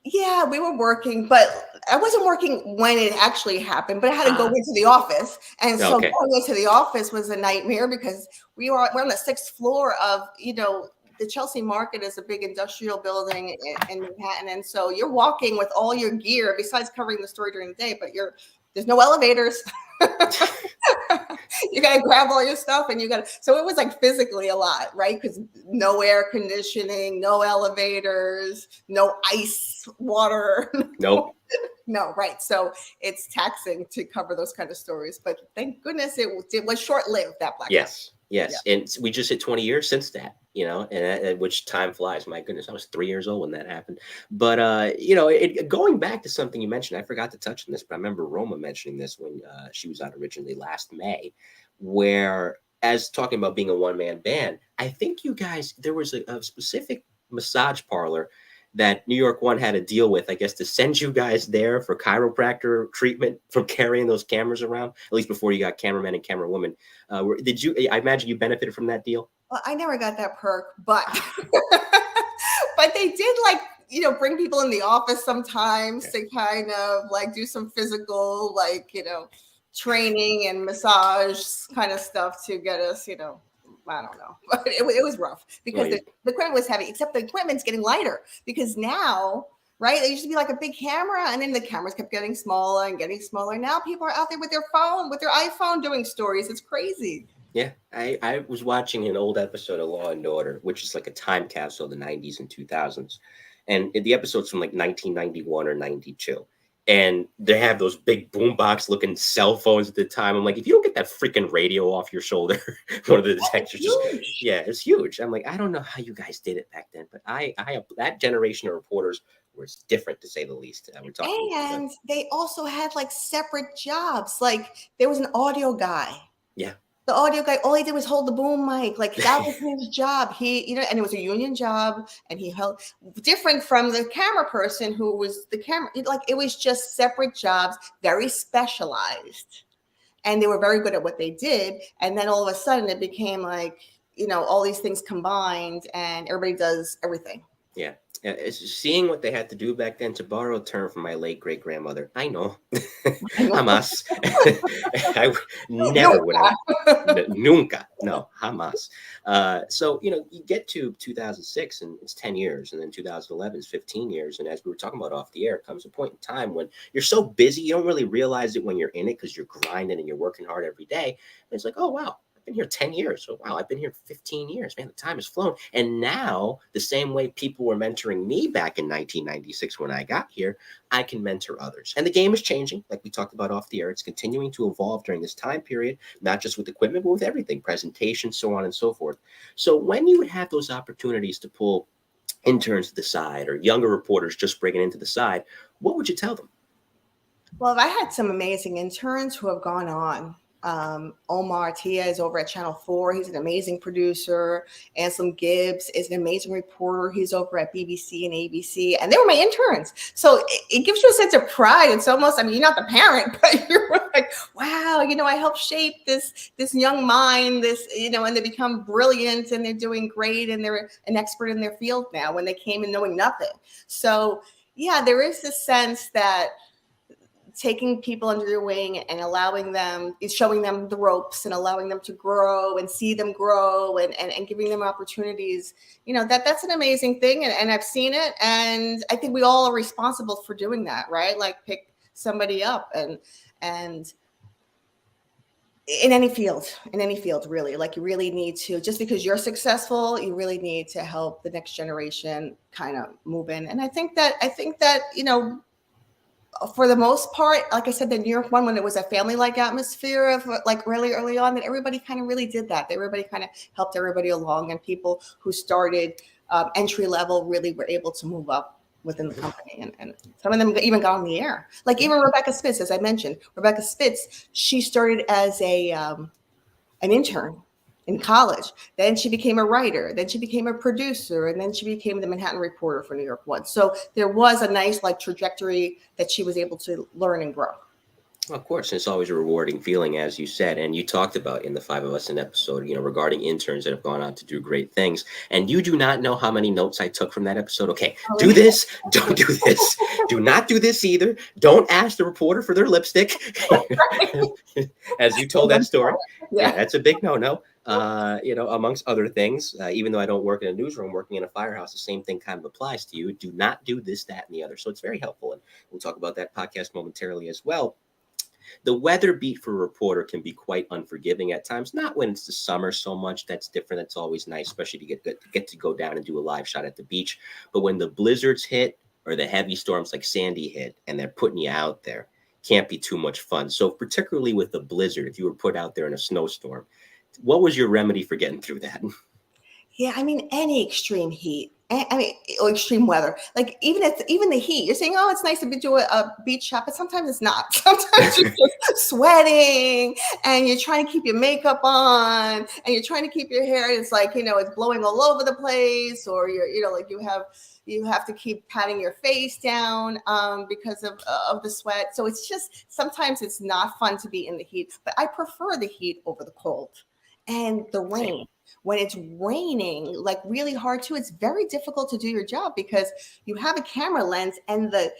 Yeah, we were working, but I wasn't working when it actually happened, but I had to go into the office. And so Okay. going into the office was a nightmare because we're on the 6th floor of, the Chelsea Market is a big industrial building in Manhattan. And so you're walking with all your gear besides covering the story during the day, but there's no elevators. You got to grab all your stuff so it was like physically a lot, right? Because no air conditioning, no elevators, no ice water. Nope. No, right. So it's taxing to cover those kind of stories, but thank goodness it was short-lived, that blackout. Yes. Yeah. And we just hit 20 years since that, and which time flies. My goodness, I was 3 years old when that happened. But, going back to something you mentioned, I forgot to touch on this, but I remember Roma mentioning this when she was on originally last May, where as talking about being a one-man band, I think you guys, there was a specific massage parlor that New York One had to deal with, I guess, to send you guys there for chiropractor treatment from carrying those cameras around, at least before you got cameramen and camerawomen. I imagine you benefited from that deal? Well, I never got that perk, but but they did bring people in the office sometimes to kind of do some physical, training and massage kind of stuff to get us, I don't know, but it was rough because the equipment was heavy, except the equipment's getting lighter because now, right? There used to be like a big camera and then the cameras kept getting smaller and getting smaller. Now people are out there with their iPhone doing stories. It's crazy. Yeah, I was watching an old episode of Law and Order, which is like a time capsule of the 90s and 2000s. And the episode's from like 1991 or 92. And they have those big boombox looking cell phones at the time. I'm like, if you don't get that freaking radio off your shoulder, one of the detectives it's huge. I'm like, I don't know how you guys did it back then, but I that generation of reporters was different, to say the least. We're talking and they also had separate jobs. Like there was an audio guy. Yeah. The audio guy, all he did was hold the boom mic. That was his job. He, and it was a union job, and he held different from the camera person who was the camera. It was just separate jobs, very specialized, and they were very good at what they did. And then all of a sudden, it became all these things combined, and everybody does everything. Yeah. Seeing what they had to do back then, to borrow a term from my late great grandmother, I know. Hamas. I never would have. Nunca. No, Hamas. So, you get to 2006 and it's 10 years, and then 2011 is 15 years. And as we were talking about off the air, comes a point in time when you're so busy, you don't really realize it when you're in it because you're grinding and you're working hard every day. And it's like, oh, wow. Been here 10 years. So wow, I've been here 15 years. Man, the time has flown. And now, the same way people were mentoring me back in 1996 when I got here, I can mentor others. And the game is changing, like we talked about off the air. It's continuing to evolve during this time period, not just with equipment, but with everything, presentation, so on and so forth. So when you would have those opportunities to pull interns to the side or younger reporters just breaking into the side, what would you tell them? Well, I had some amazing interns who have gone on. Omar Tia is over at Channel 4. He's an amazing producer. Anselm Gibbs is an amazing reporter. He's over at BBC and ABC, and they were my interns. So it gives you a sense of pride. It's almost, you're not the parent, but you're like, wow, I helped shape this young mind, and they become brilliant and they're doing great and they're an expert in their field now when they came in knowing nothing. So yeah, there is this sense that taking people under their wing and showing them the ropes and allowing them to grow and see them grow and giving them opportunities, that's an amazing thing. And I've seen it. And I think we all are responsible for doing that, right? Pick somebody up and in any field, really, you really need to, just because you're successful, you really need to help the next generation kind of move in. And I think that, for the most part, like I said, the New York one, when it was a family-like atmosphere of like really early on, that everybody kind of really did that. Everybody kind of helped everybody along, and people who started entry level really were able to move up within the company, and some of them even got on the air. Like even Rebecca Spitz, as I mentioned, Rebecca Spitz, she started as an intern in college. Then she became a writer. Then she became a producer, and then she became the Manhattan reporter for New York One. So there was a nice like trajectory that she was able to learn and grow. Well, of course, it's always a rewarding feeling, as you said, and you talked about in the Five of Us an episode, regarding interns that have gone on to do great things. And you do not know how many notes I took from that episode. Okay, do this, don't do this, do not do this either. Don't ask the reporter for their lipstick, as you told that story. Yeah, that's a big no-no. Amongst other things, even though I don't work in a newsroom, working in a firehouse, the same thing kind of applies to you. Do not do this, that, and the other. So it's very helpful, and we'll talk about that podcast momentarily as well. The weather beat for a reporter can be quite unforgiving at times, not when it's the summer so much. That's different. That's always nice, especially to get to go down and do a live shot at the beach. But when the blizzards hit or the heavy storms like Sandy hit and they're putting you out there, can't be too much fun. So particularly with the blizzard, if you were put out there in a snowstorm, what was your remedy for getting through that? Yeah, I mean, any extreme heat. Or extreme weather, like even the heat, you're saying, oh, it's nice to do a beach shot, but sometimes it's not. Sometimes you're just sweating and you're trying to keep your makeup on and you're trying to keep your hair. It's like, it's blowing all over the place, or you have to keep patting your face down because of the sweat. So it's just, sometimes it's not fun to be in the heat, but I prefer the heat over the cold and the rain. When it's raining, like really hard too, it's very difficult to do your job because you have a camera lens and the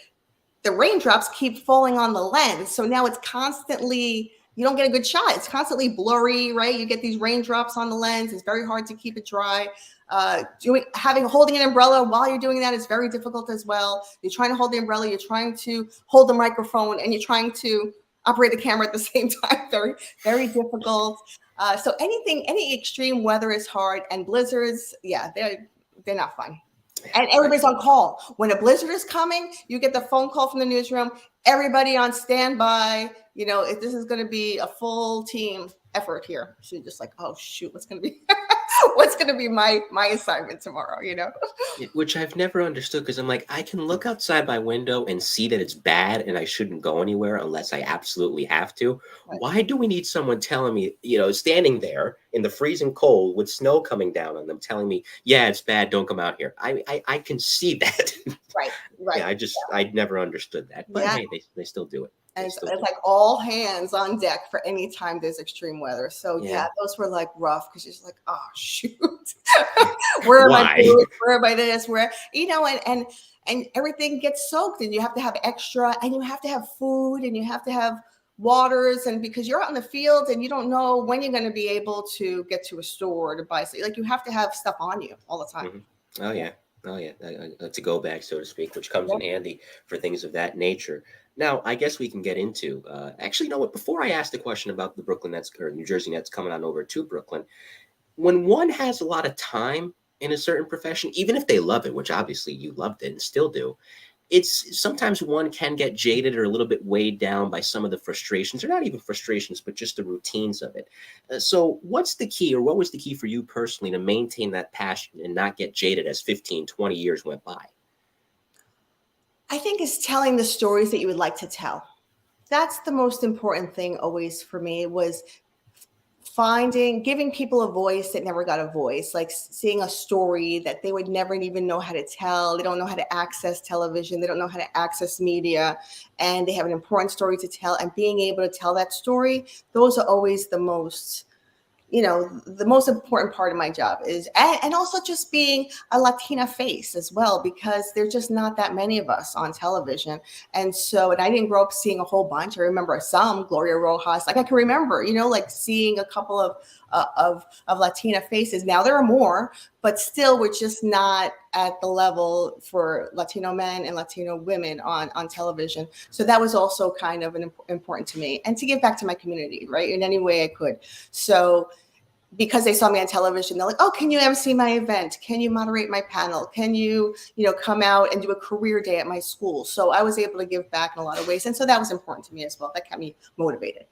raindrops keep falling on the lens. So now it's constantly, you don't get a good shot. It's constantly blurry, right? You get these raindrops on the lens. It's very hard to keep it dry. Holding an umbrella while you're doing that is very difficult as well. You're trying to hold the umbrella, you're trying to hold the microphone, and you're trying to operate the camera at the same time. Very, very difficult. So any extreme weather is hard, and blizzards, yeah, they're not fun. And everybody's on call. When a blizzard is coming, you get the phone call from the newsroom, everybody on standby. If this is going to be a full team effort here. So you're just like, oh shoot, what's going to be my assignment tomorrow, Which I've never understood, because I'm like, I can look outside my window and see that it's bad and I shouldn't go anywhere unless I absolutely have to. Right. Why do we need someone telling me, standing there in the freezing cold with snow coming down on them, telling me, yeah, it's bad, don't come out here? I can see that. Right. Yeah, I never understood that. But hey, they still do it. And it's like all hands on deck for any time there's extreme weather. So yeah, those were like rough, because you're just like, oh shoot, where am I doing? Where am I this? Where and everything gets soaked, and you have to have extra, and you have to have food, and you have to have waters, and because you're out in the field and you don't know when you're going to be able to get to a store to buy. So like you have to have stuff on you all the time. Mm-hmm. Oh yeah, to go back, so to speak, which comes in handy for things of that nature. Now, I guess we can get into, actually, you know what, before I ask the question about the Brooklyn Nets or New Jersey Nets coming on over to Brooklyn, when one has a lot of time in a certain profession, even if they love it, which obviously you loved it and still do, it's sometimes one can get jaded or a little bit weighed down by some of the frustrations, or not even frustrations, but just the routines of it. So what's the key, or what was the key for you personally to maintain that passion and not get jaded as 15, 20 years went by? I think it's telling the stories that you would like to tell. That's the most important thing always for me, was giving people a voice that never got a voice, like seeing a story that they would never even know how to tell. They don't know how to access television. They don't know how to access media, and they have an important story to tell, and being able to tell that story, those are always the most important part of my job is, and also just being a Latina face as well, because there's just not that many of us on television. And I didn't grow up seeing a whole bunch. I remember some, Gloria Rojas, like I can remember, like seeing a couple of Latina faces. Now there are more, but still we're just not at the level for Latino men and Latino women on television. So that was also kind of important to me, and to give back to my community, right, in any way I could. So because they saw me on television, they're like, oh, can you MC my event? Can you moderate my panel? Can you, come out and do a career day at my school? So I was able to give back in a lot of ways. And so that was important to me as well. That kept me motivated.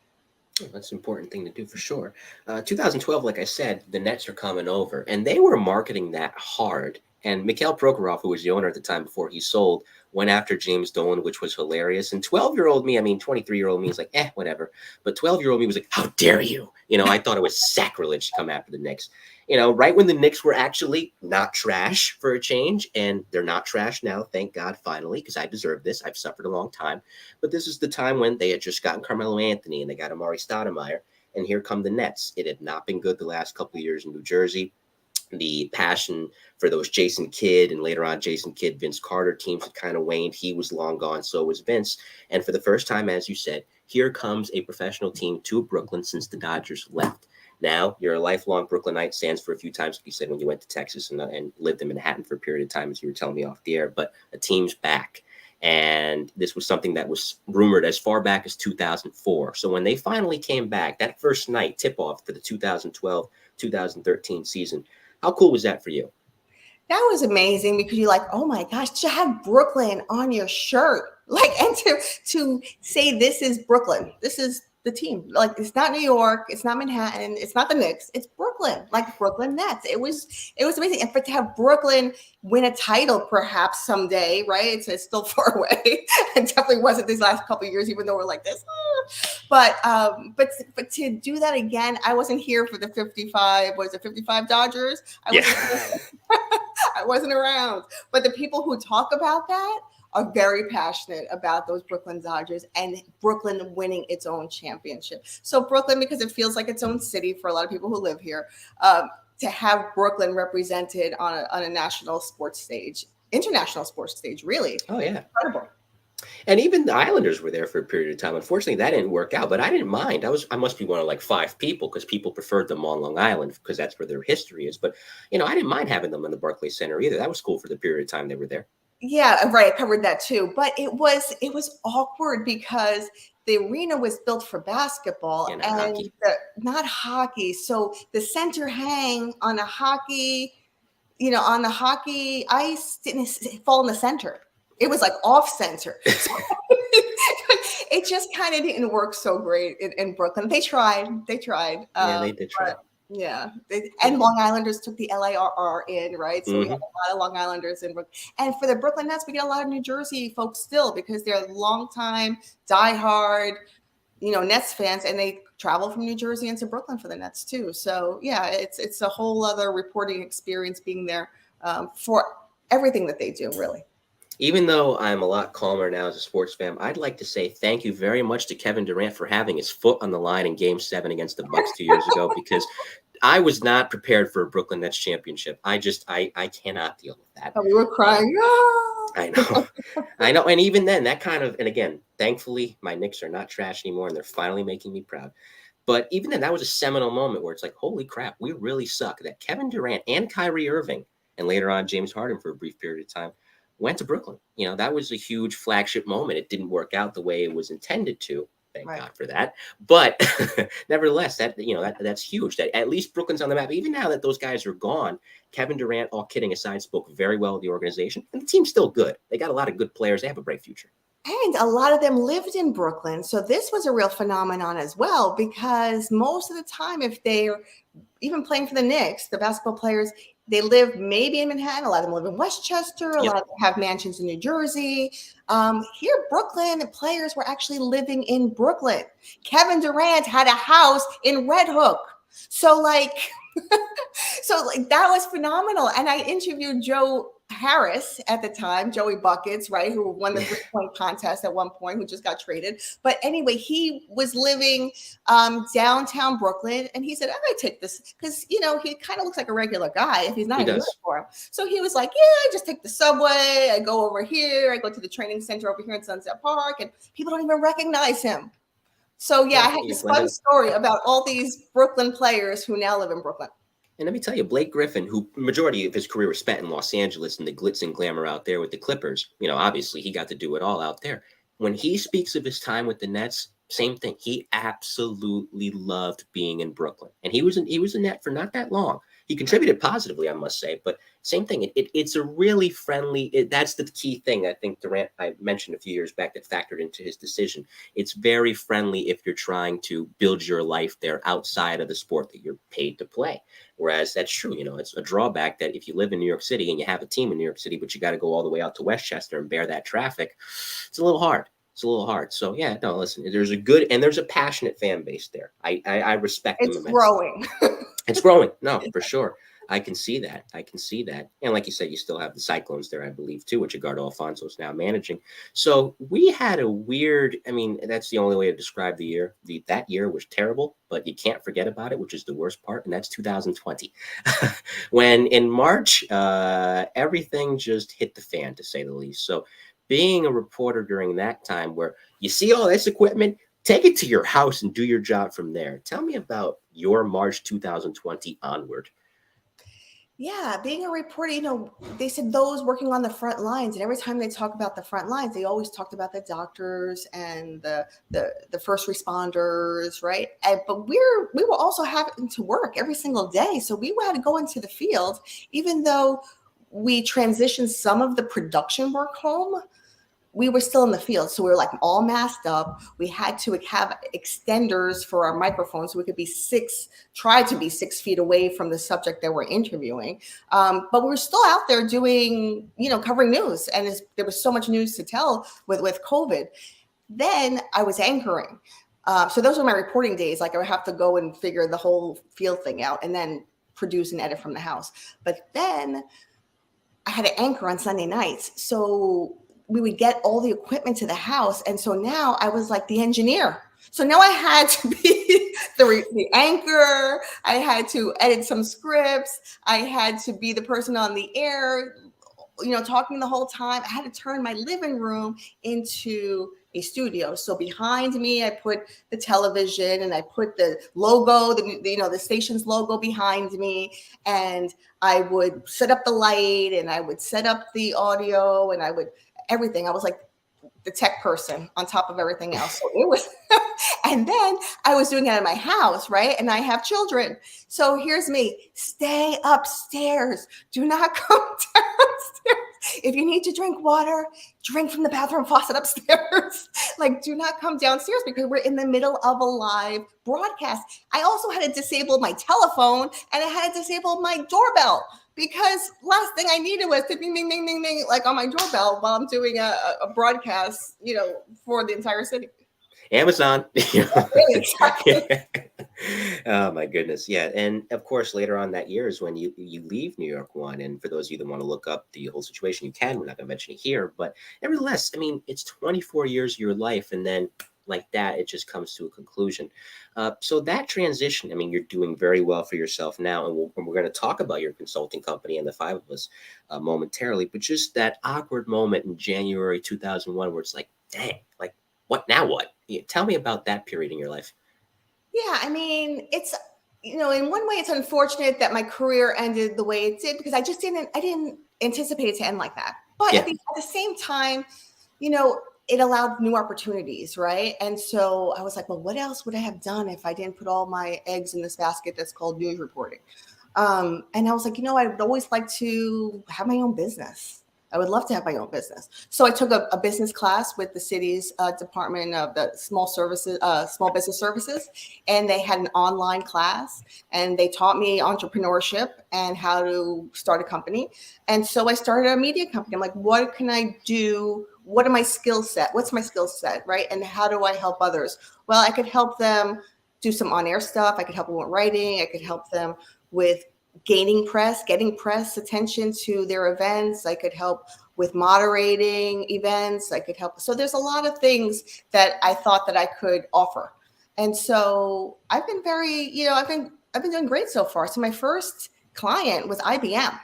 That's an important thing to do for sure. 2012, like I said, the Nets are coming over, and they were marketing that hard. And Mikhail Prokhorov, who was the owner at the time before he sold, went after James Dolan, which was hilarious. And 12-year-old me, 23-year-old me is like, whatever. But 12-year-old me was like, how dare you? I thought it was sacrilege to come after the Knicks. Right when the Knicks were actually not trash for a change, and they're not trash now, thank God, finally, because I deserve this. I've suffered a long time. But this is the time when they had just gotten Carmelo Anthony and they got Amari Stoudemire, and here come the Nets. It had not been good the last couple of years in New Jersey. The passion for those Jason Kidd and later on Jason Kidd, Vince Carter teams had kind of waned. He was long gone. So was Vince. And for the first time, as you said, here comes a professional team to Brooklyn since the Dodgers left. Now you're a lifelong Brooklynite, sans for a few times, like you said, when you went to Texas and lived in Manhattan for a period of time, as you were telling me off the air, but a team's back. And this was something that was rumored as far back as 2004. So when they finally came back, that first night tip-off for the 2012-2013 season, how cool was that for you? That was amazing because you're like, oh my gosh, to have Brooklyn on your shirt, and to say this is Brooklyn, this is the team. Like, it's not New York, it's not Manhattan, it's not the Knicks, it's Brooklyn, like Brooklyn Nets. It was amazing. And to have Brooklyn win a title perhaps someday, right? It's still far away. It definitely wasn't these last couple of years, even though we're like this. But to do that again, I wasn't here for the 55 Dodgers? I wasn't around. But the people who talk about that are very passionate about those Brooklyn Dodgers and Brooklyn winning its own championship. So Brooklyn, because it feels like its own city for a lot of people who live here, to have Brooklyn represented on a national sports stage, international sports stage, really. Oh, yeah. Incredible. And even the Islanders were there for a period of time. Unfortunately, that didn't work out, but I didn't mind. I must be one of like 5 people because people preferred them on Long Island because that's where their history is. But, I didn't mind having them in the Barclays Center either. That was cool for the period of time they were there. Yeah, right. I covered that too. But it was awkward because the arena was built for basketball and not hockey. So the center hang on a hockey, on the hockey ice didn't fall in the center. It was like off center. So it just kind of didn't work so great in Brooklyn. They tried. Yeah, they did try. Yeah. And Long Islanders took the LIRR in, right? So we have a lot of Long Islanders in Brooklyn. And for the Brooklyn Nets, we get a lot of New Jersey folks still because they're longtime, diehard, Nets fans, and they travel from New Jersey into Brooklyn for the Nets too. So yeah, it's a whole other reporting experience being there for everything that they do, really. Even though I'm a lot calmer now as a sports fan, I'd like to say thank you very much to Kevin Durant for having his foot on the line in Game 7 against the Bucks 2 years ago, because I was not prepared for a Brooklyn Nets championship. I cannot deal with that. Oh, we were crying. I know. And even then, that kind of, and again, thankfully, my Knicks are not trash anymore, and they're finally making me proud. But even then, that was a seminal moment where it's like, holy crap, we really suck. That Kevin Durant and Kyrie Irving, and later on James Harden for a brief period of time, went to Brooklyn. That was a huge flagship moment. It didn't work out the way it was intended to. Thank God for that. But nevertheless, that's huge. That at least Brooklyn's on the map. Even now that those guys are gone, Kevin Durant, all kidding aside, spoke very well of the organization. And the team's still good. They got a lot of good players. They have a bright future. And a lot of them lived in Brooklyn. So this was a real phenomenon as well, because most of the time, if they're even playing for the Knicks, the basketball players, they live maybe in Manhattan. A lot of them live in Westchester. A lot of them have mansions in New Jersey. Here, Brooklyn players were actually living in Brooklyn. Kevin Durant had a house in Red Hook. So that was phenomenal. And I interviewed Joe Harris at the time, Joey Buckets, right, who won the 3-point contest at one point, who just got traded. But anyway, he was living downtown Brooklyn, and he said, I might take this because, he kind of looks like a regular guy if he's not in uniform. So he was like, I just take the subway. I go over here. I go to the training center over here in Sunset Park, and people don't even recognize him. So, I had this fun story about all these Brooklyn players who now live in Brooklyn. And let me tell you, Blake Griffin, who majority of his career was spent in Los Angeles and the glitz and glamour out there with the Clippers, obviously he got to do it all out there. When he speaks of his time with the Nets, Same thing. He absolutely loved being in Brooklyn, and he was in that for not that long. He contributed positively, I must say, but same thing. It's a really friendly. That's the key thing I think Durant I mentioned a few years back that factored into his decision. It's very friendly if you're trying to build your life there outside of the sport that you're paid to play. Whereas that's true, it's a drawback that if you live in New York City and you have a team in New York City, but you got to go all the way out to Westchester and bear that traffic, it's a little hard. It's a little hard. So yeah, no, listen, there's a good and there's a passionate fan base there. I respect them It's immensely. growing. It's growing. No, for sure. I can see that. I can see that. And like you said, you still have the Cyclones there, I believe, too, which Edgardo Alfonso is now managing. So we had a weird, I mean, that's the only way to describe the year. That year was terrible, but you can't forget about it, which is the worst part. And that's 2020. When in March, everything just hit the fan, to say the least. So being a reporter during that time where you see all this equipment, take it to your house and do your job from there. Tell me about your March 2020 onward. Yeah, being a reporter, they said those working on the front lines, and every time they talk about the front lines, they always talked about the doctors and the first responders, right? But we were also having to work every single day, so we had to go into the field, even though we transitioned some of the production work home. We were still in the field. So we were like all masked up. We had to have extenders for our microphones so we could try to be 6 feet away from the subject that we're interviewing. But we were still out there doing, covering news. And there was so much news to tell with COVID. Then I was anchoring. So those were my reporting days. Like I would have to go and figure the whole field thing out and then produce and edit from the house. But then I had to anchor on Sunday nights. So we would get all the equipment to the house. And so now I was like the engineer. So now I had to be the anchor. I had to edit some scripts. I had to be the person on the air, talking the whole time. I had to turn my living room into a studio. So behind me, I put the television and I put the logo, the station's logo behind me. And I would set up the light and I would set up the audio and everything. I was like the tech person on top of everything else. So it was, and then I was doing it at my house, right? And I have children. So here's me, stay upstairs. Do not come downstairs. If you need to drink water, drink from the bathroom faucet upstairs. Like, do not come downstairs because we're in the middle of a live broadcast. I also had to disable my telephone and I had to disable my doorbell. Because last thing I needed was to ding, ding, ding, ding, ding, like on my doorbell while I'm doing a broadcast, for the entire city. Amazon. Exactly. Oh my goodness. Yeah. And of course, later on that year is when you leave New York One. And for those of you that want to look up the whole situation, you can. We're not going to mention it here. But nevertheless, I mean, it's 24 years of your life. And then like that, it just comes to a conclusion. So that transition, I mean, you're doing very well for yourself now. And we're going to talk about your consulting company and the five of us momentarily. But just that awkward moment in January 2001 where it's like, dang, like, what now? What? Tell me about that period in your life. Yeah, I mean, it's, in one way, it's unfortunate that my career ended the way it did because I didn't anticipate it to end like that. But at the same time, it allowed new opportunities, right? And so I was like, well, what else would I have done if I didn't put all my eggs in this basket that's called news reporting? And I was like, I would always like to have my own business. I would love to have my own business. So I took a business class with the city's Department of the Small Business Services, and they had an online class, and they taught me entrepreneurship and how to start a company. And so I started a media company. I'm like, what can I do? What are my skill set? What's my skill set, right? And how do I help others? Well, I could help them do some on-air stuff. I could help them with writing. I could help them with getting press attention to their events. I could help with moderating events. I could help. So there's a lot of things that I thought that I could offer. And so I've been I've been doing great so far. So my first client was IBM,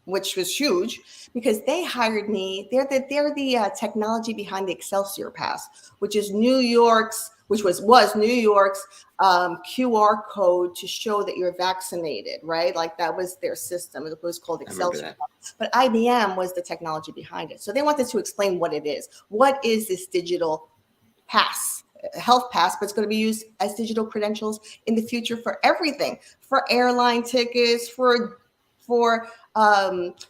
which was huge because they hired me. They're the technology behind the Excelsior Pass, which is New York's QR code to show that you're vaccinated, right? Like that was their system. It was called Excelsior. But IBM was the technology behind it. So they wanted to explain what it is. What is this digital pass? health pass, but it's going to be used as digital credentials in the future for everything, for airline tickets, for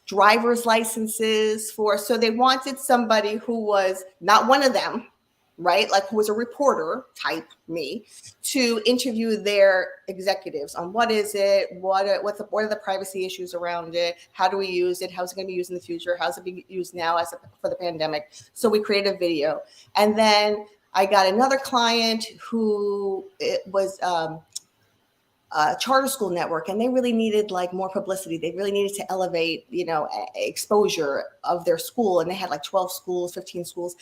driver's licenses, so they wanted somebody who was not one of them, right? Like who was a reporter type, me, to interview their executives on what is it, what are the privacy issues around it, how do we use it, how's it going to be used in the future, how's it being used now for the pandemic. So we created a video, and then I got another client who it was charter school network, and they really needed like more publicity. They really needed to elevate, exposure of their school. And they had like 12 schools, 15 schools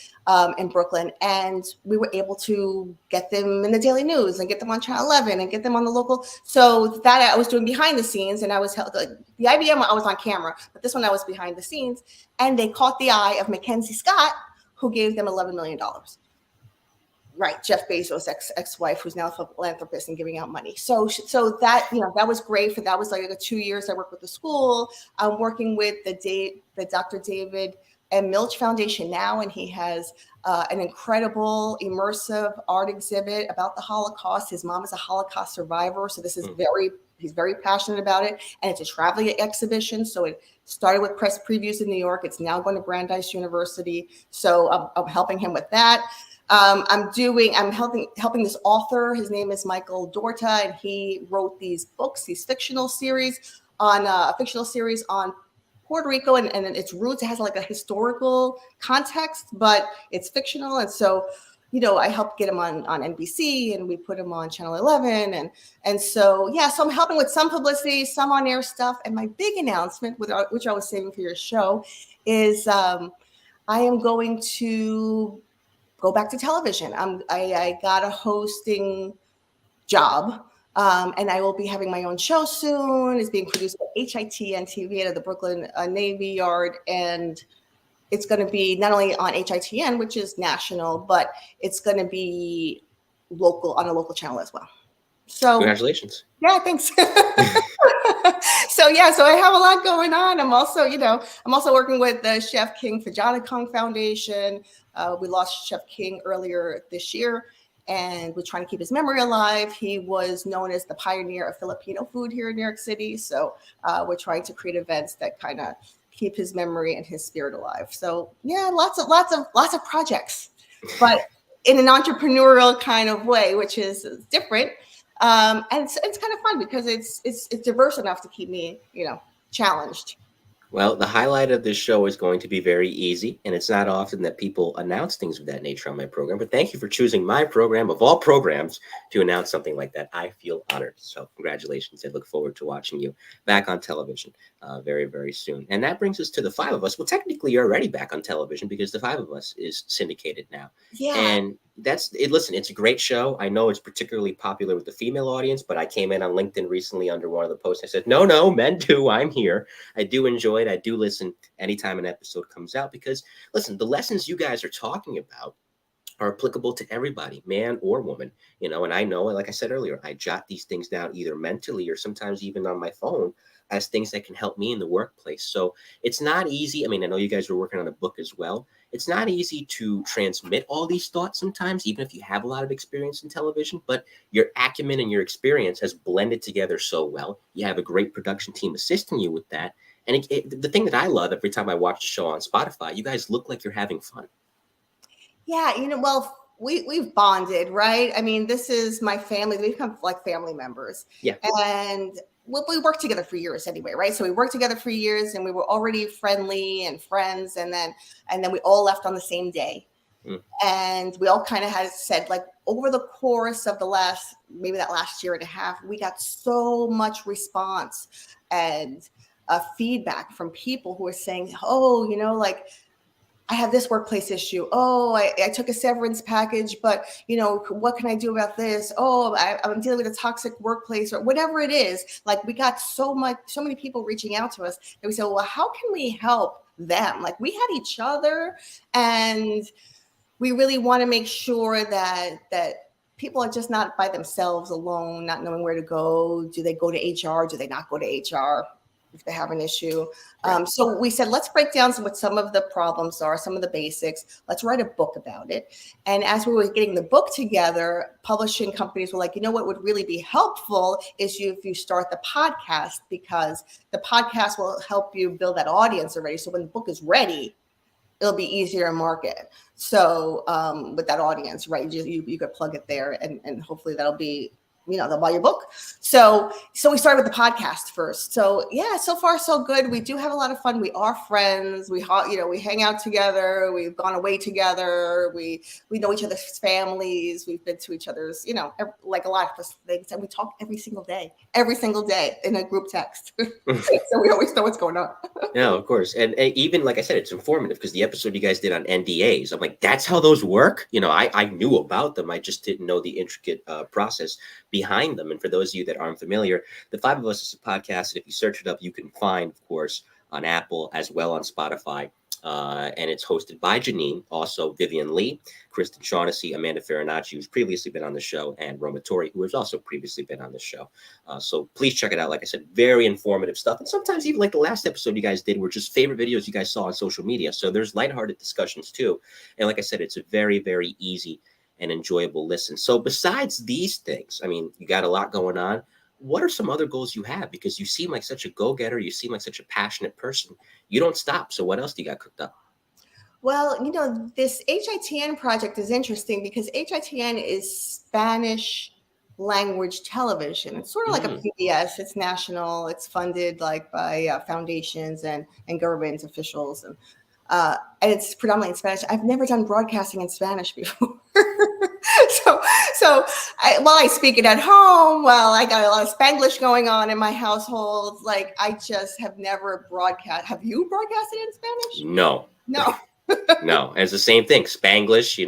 in Brooklyn. And we were able to get them in the Daily News and get them on Channel 11 and get them on the local. So that I was doing behind the scenes, and I was the IBM, I was on camera, but this one I was behind the scenes. And they caught the eye of Mackenzie Scott, who gave them $11 million. Right, Jeff Bezos' ex-wife, who's now a philanthropist and giving out money. So that that was great. That was like 2 years I worked with the school. I'm working with the Dr. David M. Milch Foundation now, and he has an incredible immersive art exhibit about the Holocaust. His mom is a Holocaust survivor, so this is he's very passionate about it, and it's a traveling exhibition. So it started with press previews in New York. It's now going to Brandeis University. So I'm helping him with that. I'm helping this author. His name is Michael Dorta, and he wrote these books, these fictional series on Puerto Rico and its roots. It has like a historical context, but it's fictional. And so, I helped get him on NBC, and we put him on Channel 11. And so, so I'm helping with some publicity, some on air stuff. And my big announcement, which I was saving for your show, is I am going to go back to television. I got a hosting job, and I will be having my own show soon. It's being produced by HITN TV out of the Brooklyn Navy Yard, and it's going to be not only on HITN, which is national, but it's going to be local on a local channel as well. So congratulations. Yeah, thanks. So I have a lot going on. I'm also working with the Chef King Fajana Kong Foundation. We lost Chef King earlier this year, and we're trying to keep his memory alive. He was known as the pioneer of Filipino food here in New York City. So we're trying to create events that kind of keep his memory and his spirit alive. So lots of projects, but in an entrepreneurial kind of way, which is different. And it's kind of fun because it's diverse enough to keep me, challenged. Well, the highlight of this show is going to be very easy, and it's not often that people announce things of that nature on my program, but thank you for choosing my program of all programs to announce something like that. I feel honored. So congratulations. I look forward to watching you back on television very, very soon. And that brings us to the five of us. Well, technically, you're already back on television because the five of us is syndicated now. Yeah. And that's it. Listen, it's a great show. I know it's particularly popular with the female audience, but I came in on LinkedIn recently under one of the posts. I said, no, men too. I'm here. I do enjoy it. I do listen anytime an episode comes out because, listen, the lessons you guys are talking about are applicable to everybody, man or woman, and I know, like I said earlier, I jot these things down either mentally or sometimes even on my phone as things that can help me in the workplace. So it's not easy. I mean, I know you guys are working on a book as well. It's not easy to transmit all these thoughts sometimes, even if you have a lot of experience in television, but your acumen and your experience has blended together so well. You have a great production team assisting you with that. And the thing that I love every time I watch the show on Spotify, you guys look like you're having fun. Yeah, we've bonded, right? I mean, this is my family. We've become like family members. Yeah. And we worked together for years anyway, right? So we worked together for years, and we were already friendly and friends. And then we all left on the same day. And we all kind of had said, like, over the course of that last year and a half, we got so much response and feedback from people who were saying, oh, like, I have this workplace issue. Oh, I took a severance package, but what can I do about this? Oh, I'm dealing with a toxic workplace, or whatever it is. Like, we got so many people reaching out to us that we said, well, how can we help them? Like, we had each other, and we really want to make sure that people are just not by themselves alone, not knowing where to go. Do they go to HR? Do they not go to HR? if they have an issue. So we said, let's break down what some of the problems are, some of the basics. Let's write a book about it. And as we were getting the book together, publishing companies were like, you know what would really be helpful is if you start the podcast, because the podcast will help you build that audience already. So when the book is ready, it'll be easier to market. So with that audience, right, you could plug it there, and hopefully that'll be, they'll buy your book. So we started with the podcast first. So yeah, so far so good. We do have a lot of fun. We are friends. We hang out together. We've gone away together. We know each other's families. We've been to each other's, like a lot of things, and we talk every single day in a group text. So we always know what's going on. Yeah, of course. And even like I said, it's informative because the episode you guys did on NDAs, I'm like, that's how those work. I knew about them. I just didn't know the intricate process behind them. And for those of you that aren't familiar, The Five of Us is a podcast. And if you search it up, you can find, of course, on Apple as well on Spotify. And it's hosted by Jeanine, also Vivian Lee, Kristen Shaughnessy, Amanda Farinacci, who's previously been on the show, and Roma Tori, who has also previously been on the show. So please check it out. Like I said, very informative stuff. And sometimes even like the last episode you guys did were just favorite videos you guys saw on social media. So there's lighthearted discussions too. And like I said, it's a very, very easy and enjoyable listen. So besides these things, I mean, you got a lot going on. What are some other goals you have? Because you seem like such a go-getter. You seem like such a passionate person. You don't stop. So what else do you got cooked up? Well, this HITN project is interesting because HITN is Spanish language television. It's sort of like a PBS. It's national. It's funded like by foundations and government officials. And it's predominantly in Spanish. I've never done broadcasting in Spanish before. So while I speak it at home, I got a lot of Spanglish going on in my household. Like I just have never broadcast. Have you broadcasted in Spanish? No. No, it's the same thing, Spanglish,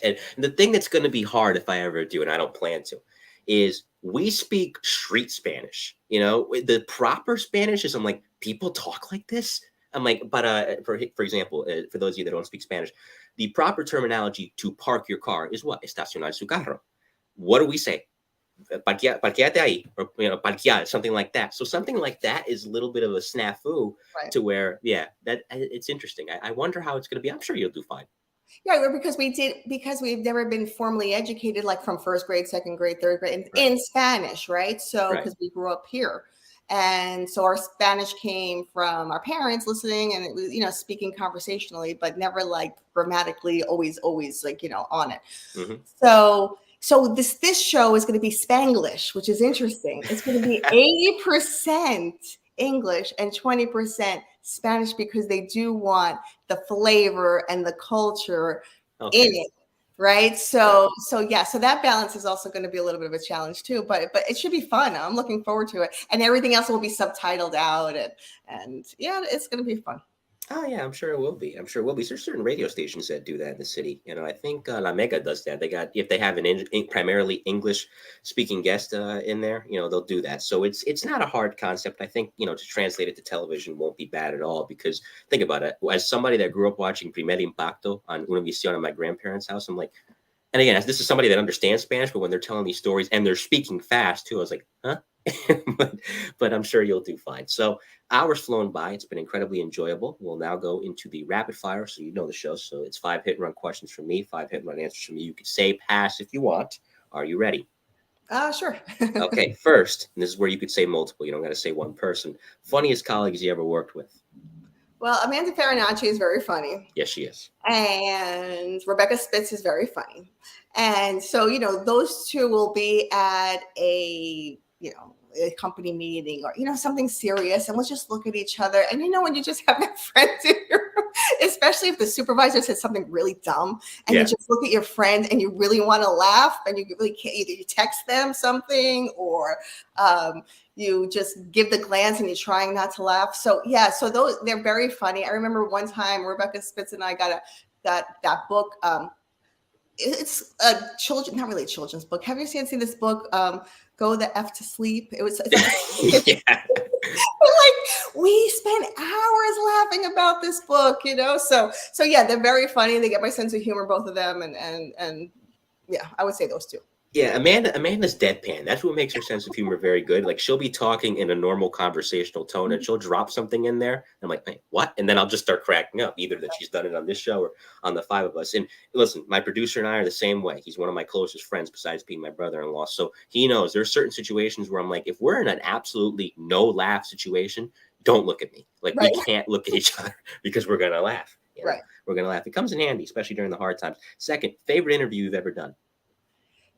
and the thing that's going to be hard if I ever do, and I don't plan to, is we speak street Spanish. The proper Spanish is, I'm like, people talk like this. I'm like, but for example, for those of you that don't speak Spanish, the proper terminology to park your car is what? Estacionar su carro. What do we say? Parqueate ahí, or parquear, something like that. So something like that is a little bit of a snafu, right? To where, that it's interesting. I wonder how it's going to be. I'm sure you'll do fine. Yeah, because we've never been formally educated, like from first grade, second grade, third grade in Spanish, right? So because we grew up here. And so our Spanish came from our parents listening, and it was, speaking conversationally, but never like grammatically, always like, on it. Mm-hmm. So this show is going to be Spanglish, which is interesting. It's going to be 80% English and 20% Spanish because they do want the flavor and the culture in it. Right. So that balance is also going to be a little bit of a challenge too, but it should be fun. I'm looking forward to it. And everything else will be subtitled out and it's going to be fun. Oh yeah, I'm sure it will be. There's certain radio stations that do that in the city. I think La Mega does that. If they have an primarily English speaking guest in there, they'll do that. So it's not a hard concept. I think, to translate it to television won't be bad at all, because think about it. As somebody that grew up watching Primer Impacto on Univision at my grandparents' house, I'm like, and again, this is somebody that understands Spanish, but when they're telling these stories and they're speaking fast too, I was like, huh? but I'm sure you'll do fine. So hours flown by. It's been incredibly enjoyable. We'll now go into the rapid fire. So the show. So it's 5 hit and run questions from me, 5 hit and run answers from you. You can say pass if you want. Are you ready? Sure. Okay. First, and this is where you could say multiple. You don't got to say one person. Funniest colleagues you ever worked with? Well, Amanda Farinacci is very funny. Yes, she is. And Rebecca Spitz is very funny. And so, those two will be at a company meeting or, something serious. And we'll just look at each other. And, when you just have that friend in your room, especially if the supervisor says something really dumb and you just look at your friend and you really want to laugh and you really can't, either you text them something or you just give the glance and you're trying not to laugh. So, so those, they're very funny. I remember one time Rebecca Spitz and I got that book. It's a not really a children's book. Have you seen this book, Go the F to Sleep? It's like we spent hours laughing about this book, So they're very funny. They get my sense of humor, both of them, and I would say those two. Yeah, Amanda's deadpan. That's what makes her sense of humor very good. Like she'll be talking in a normal conversational tone and she'll drop something in there. I'm like, "Wait, what?" And then I'll just start cracking up, either that she's done it on this show or on the five of us. And listen, my producer and I are the same way. He's one of my closest friends besides being my brother-in-law. So he knows there's certain situations where I'm like, if we're in an absolutely no laugh situation, don't look at me. Like Right. we can't look at each other because we're gonna laugh. You know? Right. We're gonna laugh. It comes in handy, especially during the hard times. Second, favorite interview you've ever done?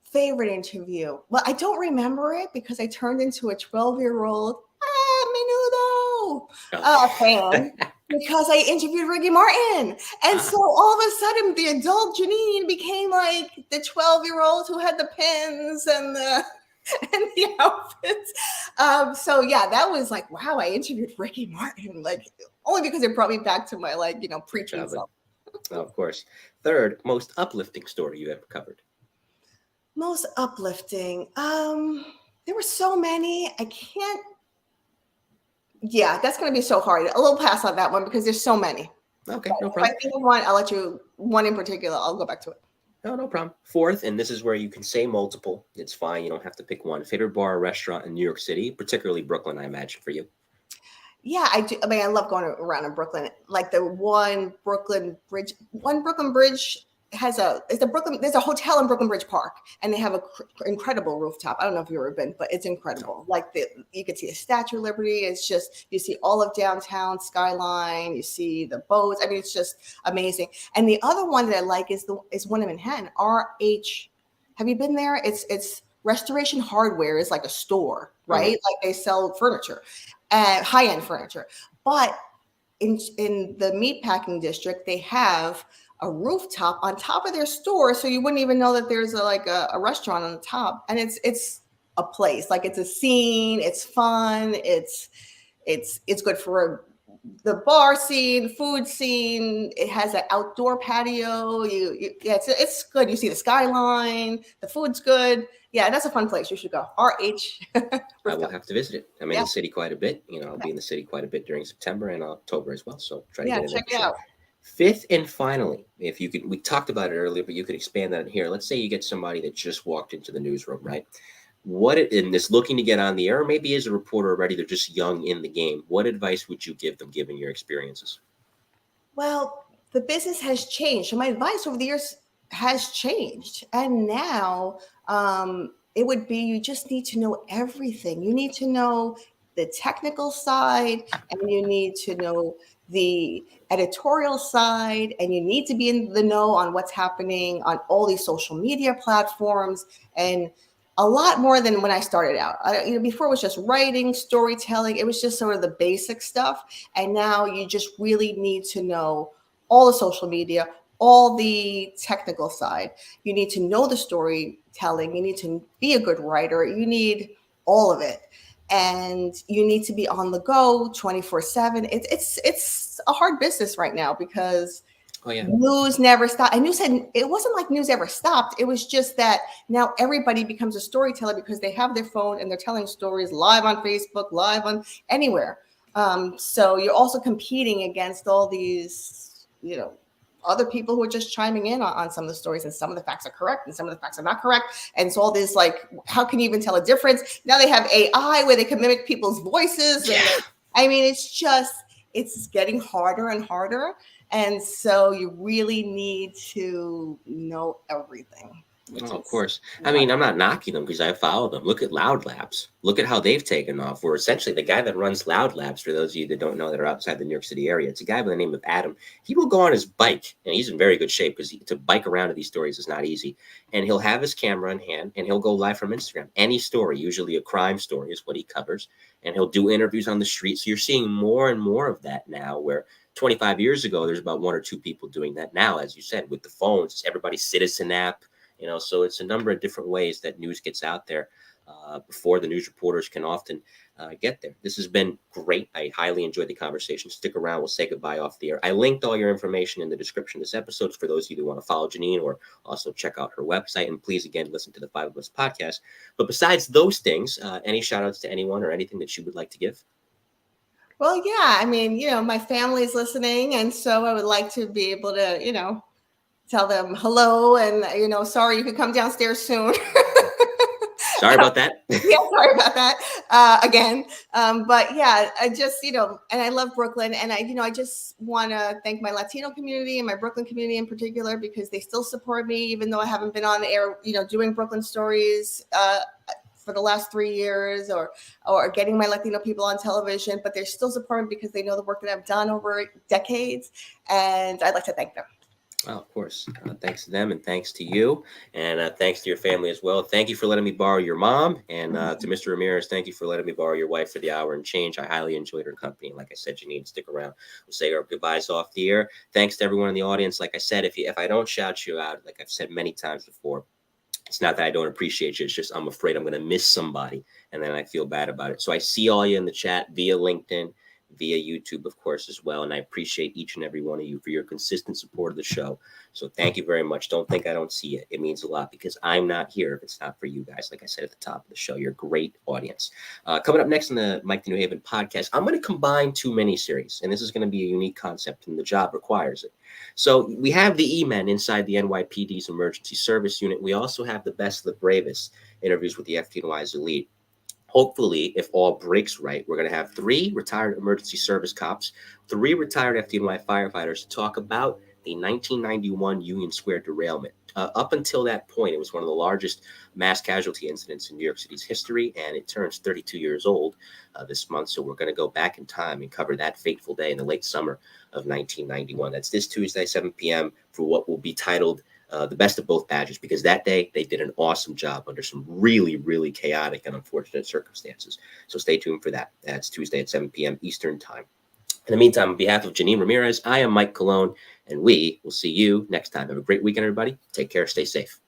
Favorite interview. Well, I don't remember it because I turned into a 12-year-old fan because I interviewed Ricky Martin. And so all of a sudden the adult Jeanine became like the 12-year-old who had the pins and the outfits. So yeah, that was like, wow, I interviewed Ricky Martin, like only because it brought me back to my preaching self. Oh, of course. Third, most uplifting story you ever covered? Most uplifting. There were so many. I can't. Yeah, that's going to be so hard. A little pass on that one because there's so many. Okay, but no problem. If I think of one, I'll let you. One in particular, I'll go back to it. No problem. Fourth, and this is where you can say multiple. It's fine. You don't have to pick one. Favorite bar or restaurant in New York City, particularly Brooklyn, I imagine, for you. Yeah, I do. I mean, I love going around in Brooklyn. Like the one Brooklyn Bridge there's a hotel in Brooklyn Bridge Park, and they have an incredible rooftop. I don't know if you've ever been, but it's incredible. Like you can see the Statue of Liberty. It's just, you see all of downtown skyline. You see the boats. I mean, it's just amazing. And the other one that I like is one in Manhattan, RH. Have you been there? It's Restoration Hardware is like a store, right? Mm-hmm. Like they sell furniture, high-end furniture. But in the meatpacking district, they have a rooftop on top of their store, so you wouldn't even know that there's a restaurant on the top. And it's a place, like it's a scene. It's fun. It's good for the bar scene, food scene. It has an outdoor patio. It's good. You see the skyline. The food's good. Yeah, that's a fun place. You should go. RH. I will have to visit it. I'm in the city quite a bit. I'll be in the city quite a bit during September and October as well. So try to get in there. Check it out. Fifth and finally, if you could, we talked about it earlier, but you could expand that here. Let's say you get somebody that just walked into the newsroom, right? In this looking to get on the air, or maybe as a reporter already, they're just young in the game. What advice would you give them, given your experiences? Well, the business has changed. So my advice over the years has changed. And now it would be, you just need to know everything. You need to know the technical side, and you need to know the editorial side, and you need to be in the know on what's happening on all these social media platforms, and a lot more than when I started out. Before it was just writing, storytelling. It was just sort of the basic stuff. And now you just really need to know all the social media, all the technical side. You need to know the storytelling. You need to be a good writer. You need all of it. And you need to be on the go 24/7. It's a hard business right now because news never stopped. And it wasn't like news ever stopped. It was just that now everybody becomes a storyteller because they have their phone and they're telling stories live on Facebook, live on anywhere. So you're also competing against all these, other people who are just chiming in on some of the stories, and some of the facts are correct and some of the facts are not correct. And so all this, how can you even tell a difference? Now they have AI where they can mimic people's voices. Yeah. And, it's getting harder and harder. And so you really need to know everything. Of course. I mean, I'm not knocking them because I follow them. Look at Loud Labs. Look at how they've taken off. We're essentially the guy that runs Loud Labs, for those of you that don't know that are outside the New York City area. It's a guy by the name of Adam. He will go on his bike, and he's in very good shape because to bike around to these stories is not easy. And he'll have his camera in hand, and he'll go live from Instagram. Any story, usually a crime story is what he covers. And he'll do interviews on the street. So you're seeing more and more of that now, where 25 years ago, there's about one or two people doing that. Now, as you said, with the phones, it's everybody's Citizen app. So it's a number of different ways that news gets out there before the news reporters can often get there. This has been great. I highly enjoyed the conversation. Stick around. We'll say goodbye off the air. I linked all your information in the description of this episode for those of you who want to follow Jeanine or also check out her website. And please, again, listen to the Five of Us podcast. But besides those things, any shout outs to anyone or anything that you would like to give? Well, yeah. I mean, my family's listening. And so I would like to be able to, tell them hello and, sorry, you can come downstairs soon. Sorry about that. Yeah, sorry about that again. But yeah, I just, and I love Brooklyn, and I just want to thank my Latino community and my Brooklyn community in particular, because they still support me, even though I haven't been on the air, doing Brooklyn stories for the last 3 years, or getting my Latino people on television, but they're still supporting because they know the work that I've done over decades, and I'd like to thank them. Well, of course. Thanks to them, and thanks to you, and thanks to your family as well. Thank you for letting me borrow your mom, and to Mr. Ramirez, thank you for letting me borrow your wife for the hour and change. I highly enjoyed her company. And like I said, Jeanine, stick around. We'll say our goodbyes off the air. Thanks to everyone in the audience. Like I said, if I don't shout you out, like I've said many times before, it's not that I don't appreciate you. It's just I'm afraid I'm going to miss somebody, and then I feel bad about it. So I see all you in the chat via LinkedIn, via YouTube, of course, as well. And I appreciate each and every one of you for your consistent support of the show. So thank you very much. Don't think I don't see it. It means a lot, because I'm not here if it's not for you guys. Like I said at the top of the show, you're a great audience. Coming up next on the Mike the New Haven podcast, I'm going to combine two miniseries, and this is going to be a unique concept, and the job requires it. So we have the E-Men inside the NYPD's emergency service unit. We also have the best of the bravest interviews with the FDNY's elite. Hopefully, if all breaks right, we're going to have 3 retired emergency service cops, 3 retired FDNY firefighters to talk about the 1991 Union Square derailment. Up until that point, it was one of the largest mass casualty incidents in New York City's history, and it turns 32 years old this month. So we're going to go back in time and cover that fateful day in the late summer of 1991. That's this Tuesday, 7 p.m. for what will be titled the best of both badges, because that day they did an awesome job under some really, really chaotic and unfortunate circumstances. So stay tuned for that. That's Tuesday at 7 p.m. Eastern time. In the meantime, on behalf of Jeanine Ramírez, I am Mike Colón, and we will see you next time. Have a great weekend, everybody. Take care. Stay safe.